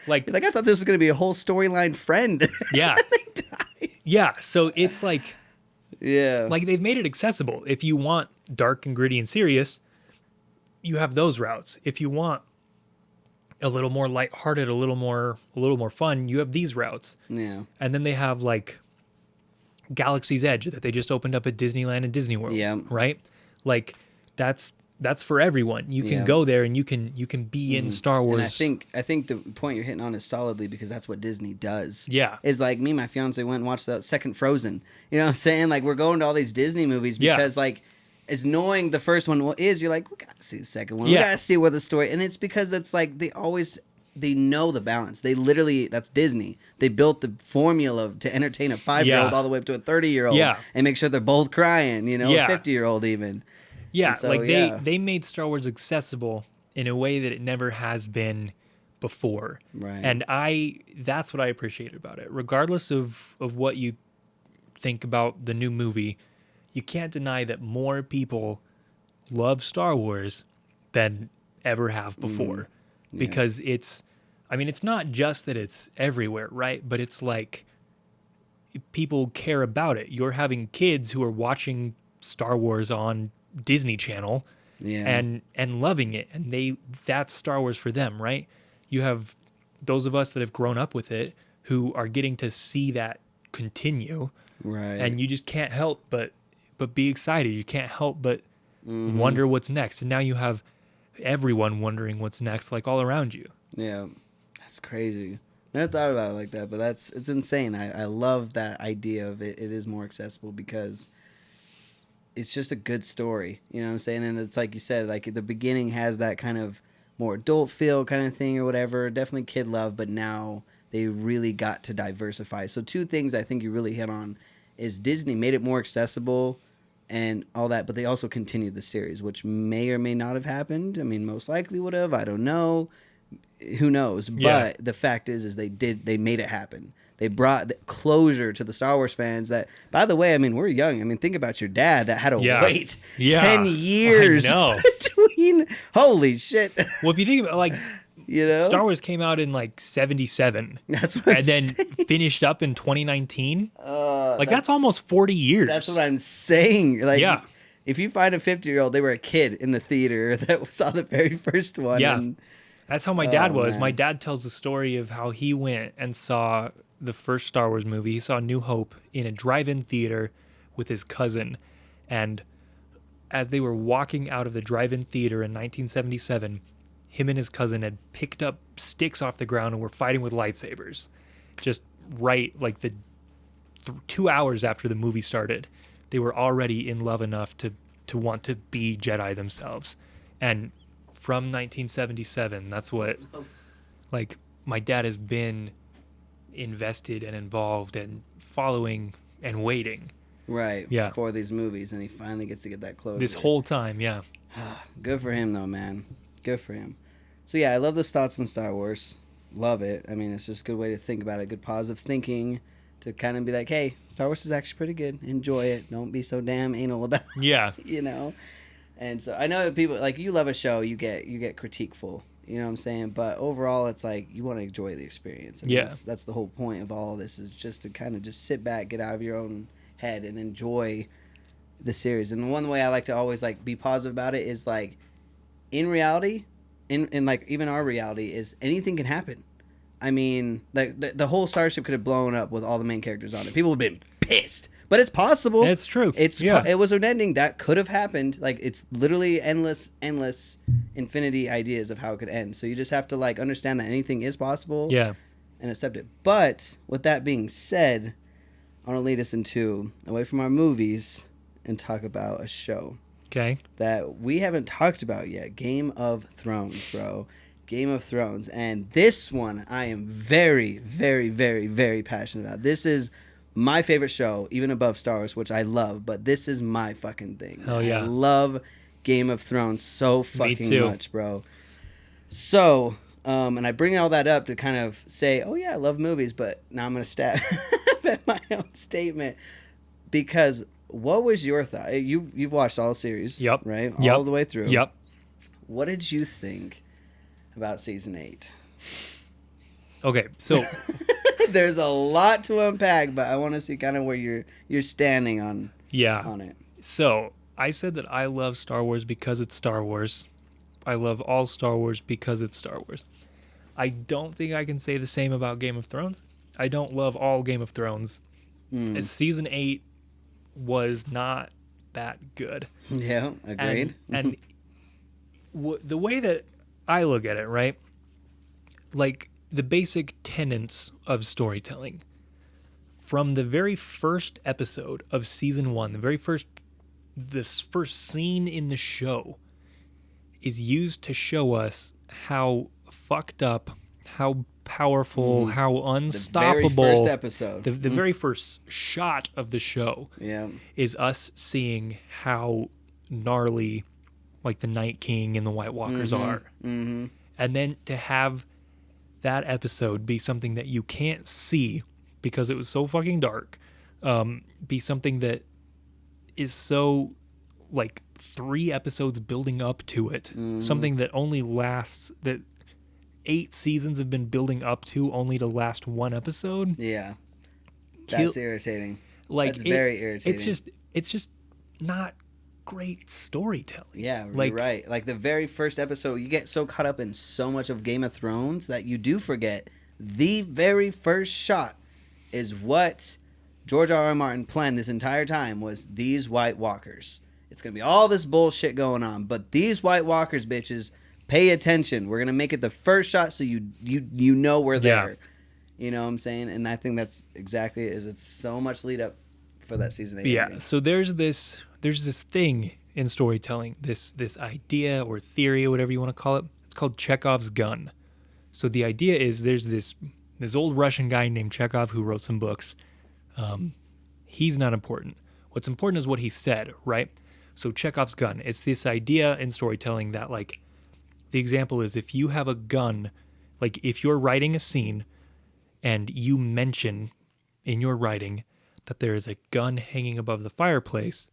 Like I thought this was going to be a whole storyline friend. Yeah. Yeah, so it's like like they've made it accessible. If you want dark and gritty and serious, you have those routes. If you want a little more lighthearted, a little more fun, you have these routes. Yeah. And then they have like Galaxy's Edge that they just opened up at Disneyland and Disney World. Yeah. Right? Like that's for everyone. You can go there and you can be in Star Wars. And I think the point you're hitting on is solidly because that's what Disney does. Yeah. Is like me and my fiance went and watched the second Frozen. You know what I'm saying? Like we're going to all these Disney movies because like as knowing the first one is, you're like, we gotta see the second one. We gotta see where the story, and it's because it's like they know the balance. They literally, that's Disney. They built the formula to entertain a 5-year-old all the way up to a 30-year-old and make sure they're both crying, a 50-year-old even. Yeah, so, like they made Star Wars accessible in a way that it never has been before. Right. And that's what I appreciated about it. Regardless of what you think about the new movie, you can't deny that more people love Star Wars than ever have before. Because it's not just that it's everywhere, right? But it's like people care about it. You're having kids who are watching Star Wars on Disney Channel and loving it. And that's Star Wars for them, right? You have those of us that have grown up with it who are getting to see that continue. Right. And you just can't help but be excited. You can't help but wonder what's next. And now you have everyone wondering what's next, like all around you. Yeah, that's crazy. Never thought about it like that, but it's insane. I love that idea of it. It is more accessible because it's just a good story. You know what I'm saying? And it's like you said, like the beginning has that kind of more adult feel kind of thing or whatever. Definitely kid love, but now they really got to diversify. So two things I think you really hit on is Disney made it more accessible and all that, but they also continued the series, which may or may not have happened. I mean, most likely would have. I don't know. Who knows? Yeah. But the fact is they made it happen. They brought closure to the Star Wars fans that, by the way, I mean, we're young. I mean, think about your dad that had to wait 10 years between. Holy shit. Well, if you think about like You know, Star Wars came out in like 77. That's what I'm and then saying. finished up in 2019. Like That's almost 40 years. That's what I'm saying. Like, Yeah. if you find a 50-year-old, they were a kid in the theater that saw the very first one. Yeah. And, That's how my dad was. man. My dad tells the story of how he went and saw the first Star Wars movie. He saw New Hope in a drive-in theater with his cousin. And as they were walking out of the drive-in theater in 1977, him and his cousin had picked up sticks off the ground and were fighting with lightsabers. Just right, like 2 hours after the movie started, they were already in love enough to want to be Jedi themselves. And from 1977, that's what, like, my dad has been invested and involved and following and waiting. Right. Yeah. For these movies, and he finally gets to get that closure. This whole time, yeah. Good for him, though, man. Good for him. So, yeah, I love those thoughts on Star Wars. Love it. I mean, it's just a good way to think about it. Good positive thinking to kind of be like, hey, Star Wars is actually pretty good. Enjoy it. Don't be so damn anal about it. Yeah. You know? And so I know that people, like, you love a show, you get critiqueful. You know what I'm saying? But overall, it's like you want to enjoy the experience. And Yeah. That's the whole point of all of this, is just to kind of just sit back, get out of your own head, and enjoy the series. And one way I like to always, like, be positive about it is, like, in reality, in like even our reality, is anything can happen. I mean, like the whole starship could have blown up with all the main characters on it. People would have been pissed, but it's possible. It's true. It was an ending that could have happened. Like, it's literally endless infinity ideas of how it could end. So you just have to, like, understand that anything is possible. Yeah. And accept it. But with that being said, I want to lead us into away from our movies and talk about a show. Okay. That we haven't talked about yet. Game of Thrones, bro. Game of Thrones. And this one I am very, very, very, very passionate about. This is my favorite show, even above Star Wars, which I love, but this is my fucking thing. Hell yeah. I love Game of Thrones so fucking too. much, bro. So, and I bring all that up to kind of say, oh yeah, I love movies, but now I'm going to stab at my own statement, because what was your thought? You've watched all the series, Yep. right? Yep. All the way through. Yep. What did you think about season 8? Okay, so There's a lot to unpack, but I want to see kind of where you're standing on it. So I said that I love Star Wars because it's Star Wars. I love all Star Wars because it's Star Wars. I don't think I can say the same about Game of Thrones. I don't love all Game of Thrones. Season 8 was not that good. Yeah, agreed. And the way that I look at it, right? Like, the basic tenets of storytelling. From the very first episode of season 1, this first scene in the show is used to show us how fucked up, how powerful, how unstoppable. The very first episode. The very first shot of the show is us seeing how gnarly, like, the Night King and the White Walkers are. And then to have that episode be something that you can't see because it was so fucking dark, be something that is so, like, 3 episodes building up to it, something that only lasts, that 8 seasons have been building up to, only to last 1 episode. Yeah, that's irritating. Like, that's very irritating. It's just not great storytelling. Yeah, like, you're right. Like, the very first episode, you get so caught up in so much of Game of Thrones that you do forget the very first shot is what George R.R. Martin planned this entire time, was these White Walkers. It's going to be all this bullshit going on, but these White Walkers, bitches, pay attention. We're going to make it the first shot so you know we're there. You know what I'm saying? And I think that's exactly it. It's so much lead up for that season 8. Yeah, so there's this thing in storytelling, this idea or theory or whatever you want to call it. It's called Chekhov's gun. So the idea is there's this old Russian guy named Chekhov who wrote some books. He's not important. What's important is what he said, right? So Chekhov's gun, it's this idea in storytelling that, like, the example is if you have a gun, like if you're writing a scene and you mention in your writing that there is a gun hanging above the fireplace,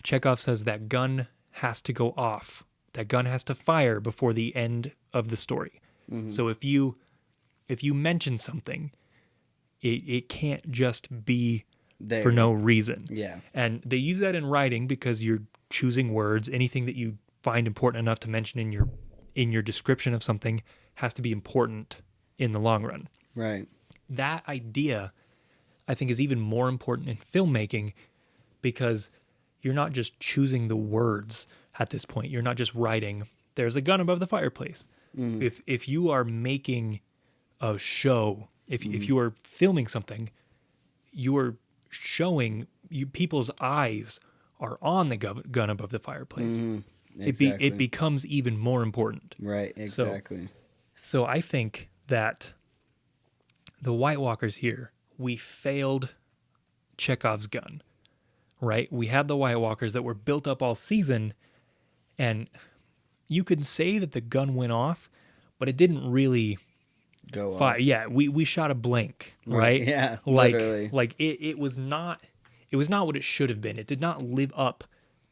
Chekhov says that gun has to go off. That gun has to fire before the end of the story. So if you mention something, it can't just be There. for no reason. Yeah. And they use that in writing because you're choosing words. Anything that you find important enough to mention in your description of something has to be important in the long run. Right. That idea, I think, is even more important in filmmaking because you're not just choosing the words at this point. You're not just writing, there's a gun above the fireplace. If you are making a show, if you are filming something, you are showing people's eyes are on the gun above the fireplace. Exactly. It becomes even more important. Right, exactly. So I think that the White Walkers here, we failed Chekhov's gun, right? We had the White Walkers that were built up all season, and you could say that the gun went off, but it didn't really Go fire. off. Yeah, we shot a blank, right? Yeah, like literally. like it was not what it should have been. It did not live up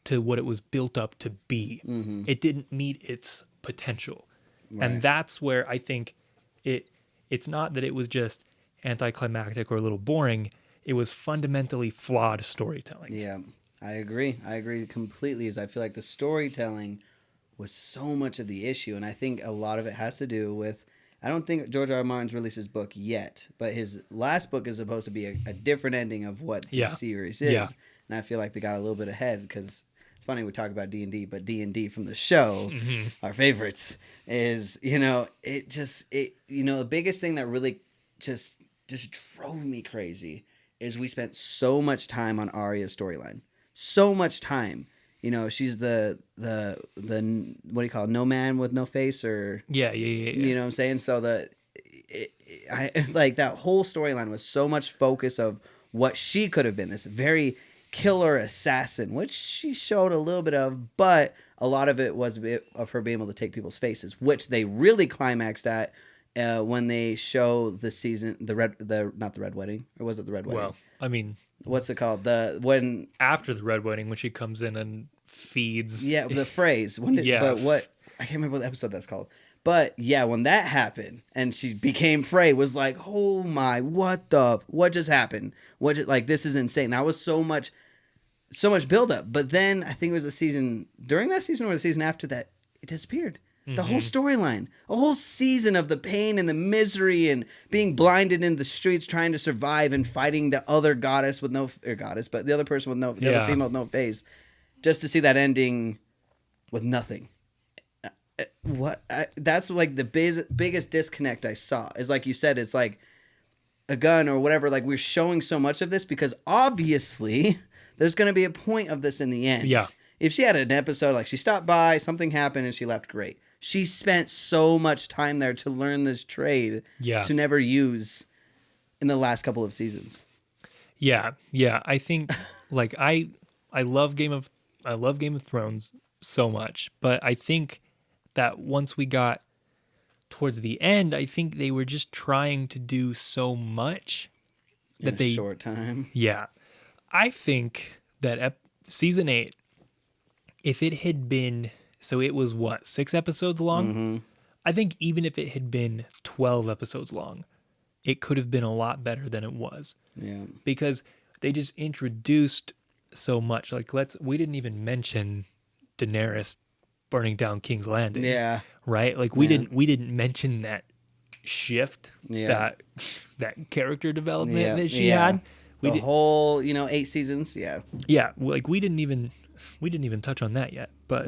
to what it was built up to be. It didn't meet its potential. Right. And that's where I think it's not that it was just anticlimactic or a little boring. It was fundamentally flawed storytelling. Yeah, I agree. I agree completely. As I feel like the storytelling was so much of the issue, and I think a lot of it has to do with. I don't think George R. R. Martin's released his book yet, but his last book is supposed to be a different ending of what the series is, and I feel like they got a little bit ahead because it's funny we talk about D&D, but D&D from the show, our favorites, is the biggest thing that really just drove me crazy is we spent so much time on Arya's storyline, so much time. She's the what do you call it? No man with no face, or Yeah. You know what I'm saying? So like that whole storyline was so much focus of what she could have been, this very killer assassin, which she showed a little bit of, but a lot of it was of her being able to take people's faces, which they really climaxed at when they show the season, not the red wedding, or was it the red wedding? Well, I mean, what's it called? When after the red wedding, when she comes in and feeds. Yeah, the phrase. But what I can't remember what the episode that's called. But yeah, when that happened and she became Frey, was like, oh my, what just happened? This is insane. That was so much buildup. But then I think it was during that season or the season after that, it disappeared. The whole storyline, a whole season of the pain and the misery and being blinded in the streets trying to survive and fighting the other goddess with but the other person with the other female with no face, just to see that ending with nothing. That's like the biggest disconnect I saw. Is like you said, it's like a gun or whatever. Like we're showing so much of this because obviously there's going to be a point of this in the end. Yeah. If she had an episode like she stopped by, something happened, and she left, great. She spent so much time there to learn this trade to never use in the last couple of seasons. Yeah. I think like I love Game of Thrones so much, but I think that once we got towards the end, I think they were just trying to do so much in a short time. Yeah. I think that season 8, if it had been, so it was 6 episodes long? Mm-hmm. I think even if it had been 12 episodes long, it could have been a lot better than it was. Yeah. Because they just introduced so much. Like we didn't even mention Daenerys burning down King's Landing. Yeah. Right? Like we didn't mention that shift, that character development that she had. The whole, 8 seasons. Yeah. Yeah. Like we didn't even touch on that yet. But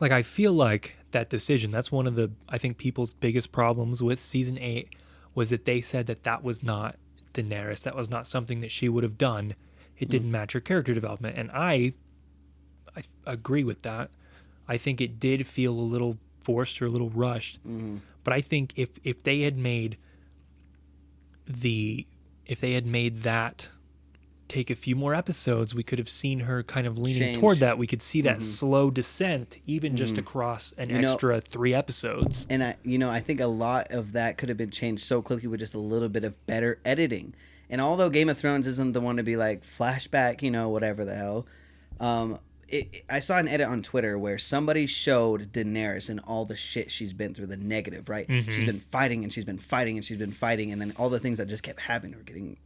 I feel like that decision, that's one of the, I think, people's biggest problems with season 8 was that they said that was not Daenerys. That was not something that she would have done. It didn't match her character development. And I agree with that. I think it did feel a little forced or a little rushed. But I think if they had made that take a few more episodes, we could have seen her kind of leaning toward that. We could see that slow descent, even just across an extra 3 episodes. And I think a lot of that could have been changed so quickly with just a little bit of better editing. And although Game of Thrones isn't the one to be like flashback, whatever the hell, I saw an edit on Twitter where somebody showed Daenerys and all the shit she's been through, the negative, right? Mm-hmm. She's been fighting and she's been fighting and she's been fighting, and then all the things that just kept happening, her getting,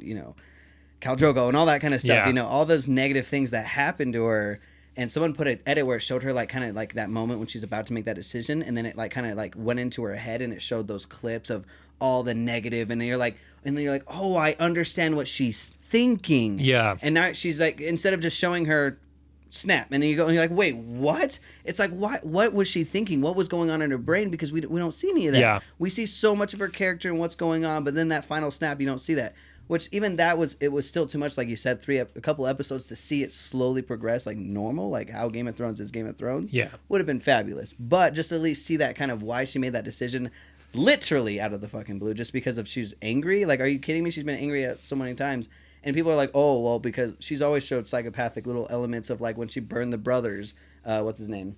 Khal Drogo and all that kind of stuff, all those negative things that happened to her. And someone put an edit where it showed her like kind of like that moment when she's about to make that decision, and then it like kind of like went into her head and it showed those clips of all the negative, and then you're like, oh, I understand what she's thinking. Yeah. And now she's like, instead of just showing her snap, and then you go and you're like, wait, what? It's like, what was she thinking? What was going on in her brain? Because we don't see any of that. Yeah. We see so much of her character and what's going on, but then that final snap, you don't see that. Which even that was still too much, like you said, a couple episodes to see it slowly progress like normal, like how Game of Thrones is Game of Thrones. Yeah. Would have been fabulous. But just at least see that kind of why she made that decision literally out of the fucking blue, just because of she was angry. Like, are you kidding me? She's been angry so many times. And people are like, oh, well, because she's always showed psychopathic little elements of like when she burned the brothers, what's his name?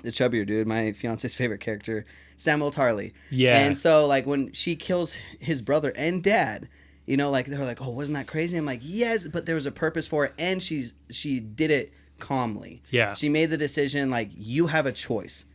The chubbier dude, my fiance's favorite character, Samuel Tarly. Yeah. And so like when she kills his brother and dad, like they're like, oh, wasn't that crazy? I'm like, yes, but there was a purpose for it, and she did it calmly. Yeah. She made the decision like, you have a choice.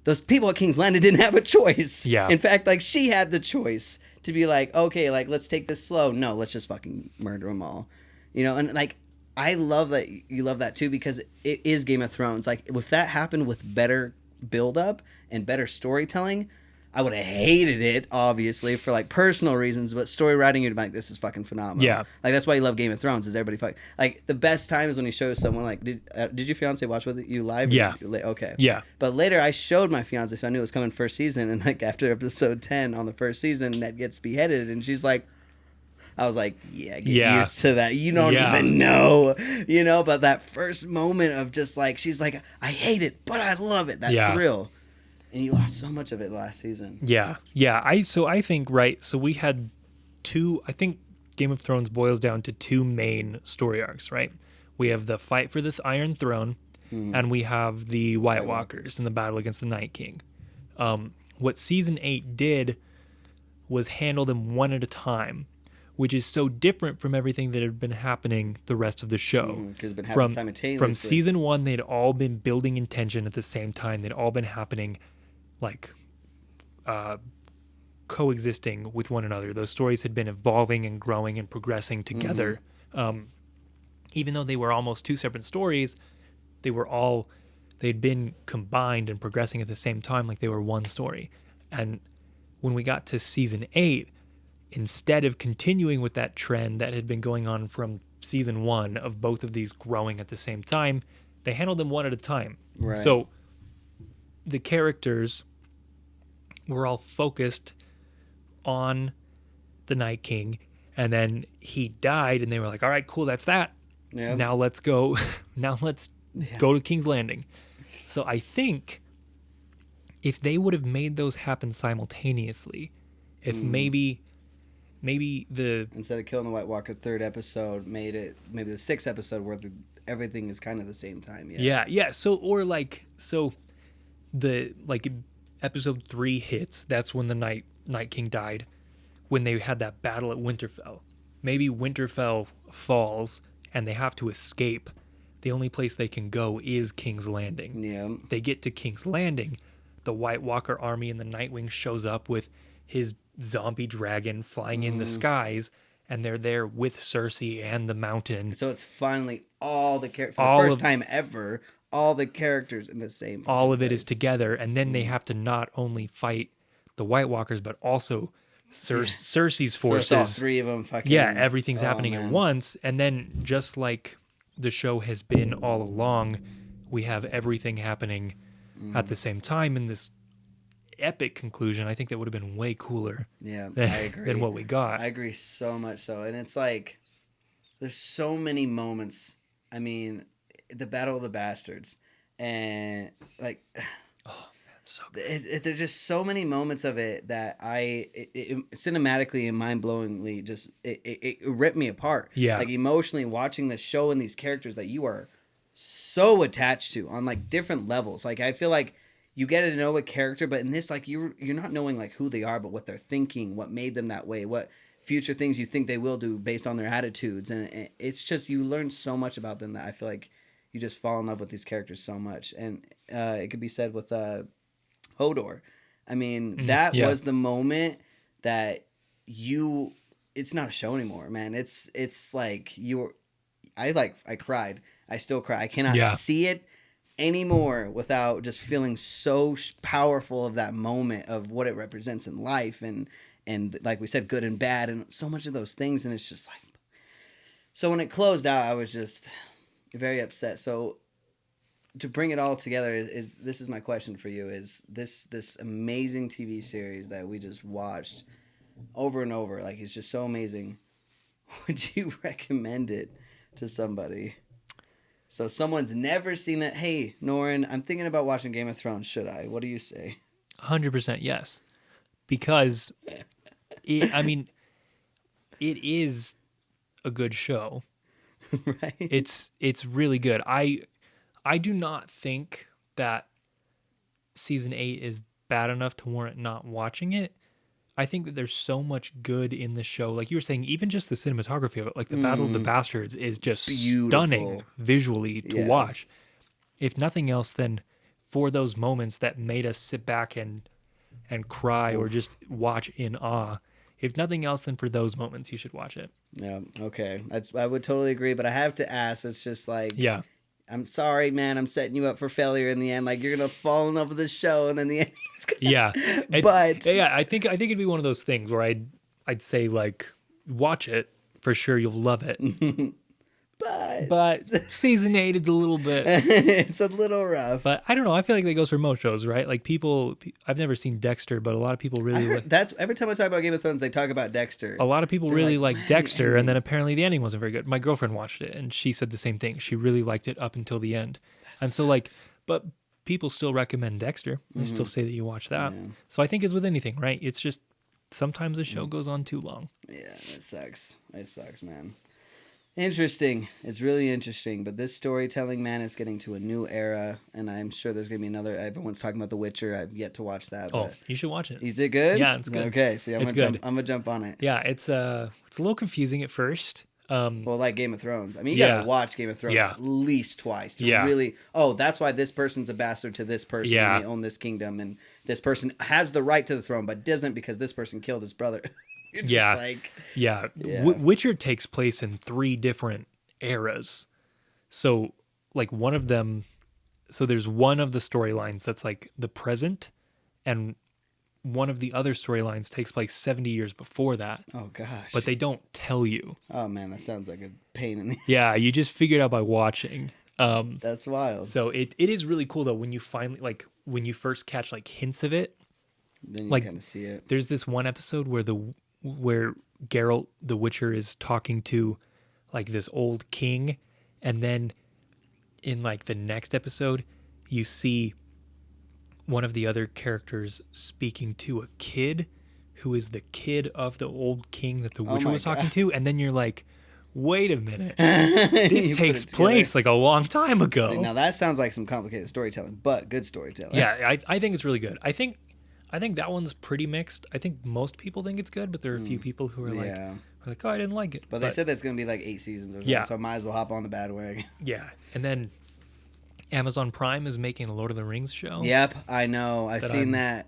Those people at King's Landing didn't have a choice. Yeah. In fact, like she had the choice to be like, okay, like let's take this slow. No, let's just fucking murder them all. And like I love that you love that too, because it is Game of Thrones. Like if that happened with better build up and better storytelling, I would have hated it, obviously, for like personal reasons, but story writing, you'd be like, this is fucking phenomenal. Yeah. Like that's why you love Game of Thrones, is everybody like the best time is when you show someone like, did your fiance watch with you live? Yeah. Okay. Yeah. But later I showed my fiance, so I knew it was coming first season, and like after episode 10 on the first season, Ned gets beheaded, and she's like, I was like, yeah, get used to that. You don't even know, but that first moment of just like, she's like, I hate it, but I love it. That thrill. And you lost so much of it last season. Yeah. Yeah. I think, right. So we had I think Game of Thrones boils down to two main story arcs, right? We have the fight for this Iron Throne, and we have the White Walkers and the battle against the Night King. What season 8 did was handle them one at a time, which is so different from everything that had been happening the rest of the show. Because it's been happening simultaneously. From season 1, they'd all been building in tension at the same time. They'd all been happening like coexisting with one another. Those stories had been evolving and growing and progressing together. Even though they were almost two separate stories, they'd been combined and progressing at the same time, like they were one story. And when we got to season 8, instead of continuing with that trend that had been going on from season 1 of both of these growing at the same time, they handled them one at a time. Right. So the characters were all focused on the Night King, and then he died, and they were like, all right, cool, that's that. Yeah. Now let's go. Now let's go to King's Landing. So I think if they would have made those happen simultaneously, if maybe the... Instead of killing the White Walker third episode, made it maybe the sixth episode where everything is kind of the same time. Yeah. So the episode 3 hits, that's when the Night King died, when they had that battle at Winterfell. Maybe Winterfell falls and they have to escape. The only place they can go is King's Landing. Yeah. They get to King's Landing, the White Walker army and the Nightwing shows up with his zombie dragon flying in the skies, and they're there with Cersei and the Mountain. So it's finally all the characters, for the first time ever, all the characters in the same all of place. It is together, and then they have to not only fight the White Walkers but also Cersei's forces. So it's all three of them fucking... Yeah, everything's happening at once, and then just like the show has been all along, we have everything happening at the same time in this epic conclusion. I think that would have been way cooler I agree. than what we got. I agree so much so. And it's like, there's so many moments. I mean, the Battle of the Bastards, and like, so good. There's just so many moments of it that cinematically and mind-blowingly just it ripped me apart. Yeah. Like emotionally watching the show and these characters that you are so attached to on like different levels. Like I feel like you get to know a character, but in this, like you're not knowing like who they are, but what they're thinking, what made them that way, what future things you think they will do based on their attitudes, and it's just you learn so much about them that I feel like you just fall in love with these characters so much. And it could be said with Hodor. I mean, that was the moment that it's not a show anymore, man. It's like I cried. I still cry. I cannot see it anymore without just feeling so powerful of that moment of what it represents in life and like we said, good and bad and so much of those things. And it's just like, so when it closed out, I was just very upset. So to bring it all together is this is my question for you, is this amazing TV series that we just watched over and over, like it's just so amazing. Would you recommend it to somebody? So someone's never seen it. Hey, Norrin, I'm thinking about watching Game of Thrones. Should I? What do you say? 100% yes. Because, it is a good show. Right? It's really good. I do not think that season 8 is bad enough to warrant not watching it. I think that there's so much good in the show. Like you were saying, even just the cinematography of it, like the Battle of the Bastards is just beautiful, stunning visually to watch. If nothing else, then for those moments that made us sit back and cry or just watch in awe. If nothing else, then for those moments, you should watch it. Yeah, okay. I would totally agree, but I have to ask, it's just like... Yeah. I'm sorry, man. I'm setting you up for failure in the end. Like you're gonna fall in love with the show, and then the end. I think it'd be one of those things where I'd say like watch it for sure. You'll love it. But season 8 is a little bit. It's a little rough. But I don't know. I feel like that goes for most shows, right? Like people. I've never seen Dexter, but a lot of people really. That's every time I talk about Game of Thrones, they talk about Dexter. A lot of people really like Dexter, and then apparently the ending wasn't very good. My girlfriend watched it, and she said the same thing. She really liked it up until the end, and so like, but people still recommend Dexter. They still say that you watch that. Yeah. So I think it's with anything, right? It's just sometimes the show goes on too long. Yeah, it sucks. It sucks, man. Interesting. It's really interesting. But this storytelling, man, is getting to a new era, and I'm sure there's going to be another. Everyone's talking about The Witcher. I've yet to watch that. Oh, you should watch it. Is it good? Yeah, it's good. Okay, see, I'm gonna jump on it. Yeah, it's a little confusing at first. Well, like Game of Thrones. I mean, you gotta watch Game of Thrones at least twice to really. Oh, that's why this person's a bastard to this person. And they own this kingdom, and this person has the right to the throne, but doesn't because this person killed his brother. Witcher takes place in 3 different eras. So like one of them, so there's one of the storylines that's like the present, and one of the other storylines takes place 70 years before that. Oh gosh. But they don't tell you. Oh man, that sounds like a pain in the Yeah, you just figure it out by watching. That's wild. So it is really cool though when you finally when you first catch like hints of it. Then you kind of see it. There's this one episode where Geralt the Witcher is talking to like this old king, and then in like the next episode you see one of the other characters speaking to a kid who is the kid of the old king that the Witcher was talking to, and then you're like, wait a minute, this takes place like a long time ago. See, now that sounds like some complicated storytelling, but good storytelling. Yeah, I think it's really good. I think that one's pretty mixed. I think most people think it's good, but there are a few people who are like, oh, I didn't like it. But they said that's going to be like 8 seasons or something, so I might as well hop on the bandwagon. Yeah, and then Amazon Prime is making a Lord of the Rings show. Yep, I know. I've seen that.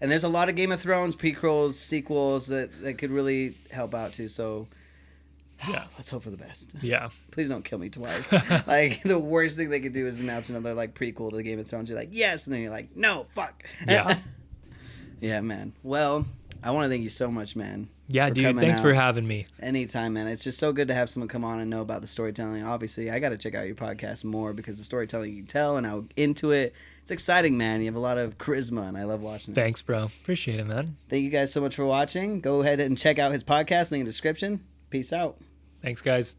And there's a lot of Game of Thrones prequels, sequels that could really help out too, so... Yeah, let's hope for the best. Yeah, please don't kill me twice. Like the worst thing they could do is announce another like prequel to the Game of Thrones. You're like, yes, and then you're like, no, fuck. Yeah, yeah, man. Well, I want to thank you so much, man. Yeah, dude. Thanks for having me. Anytime, man. It's just so good to have someone come on and know about the storytelling. Obviously, I got to check out your podcast more because the storytelling you tell and how into it. It's exciting, man. You have a lot of charisma, and I love watching it. Thanks, bro. Appreciate it, man. Thank you guys so much for watching. Go ahead and check out his podcast. Link in the description. Peace out. Thanks, guys.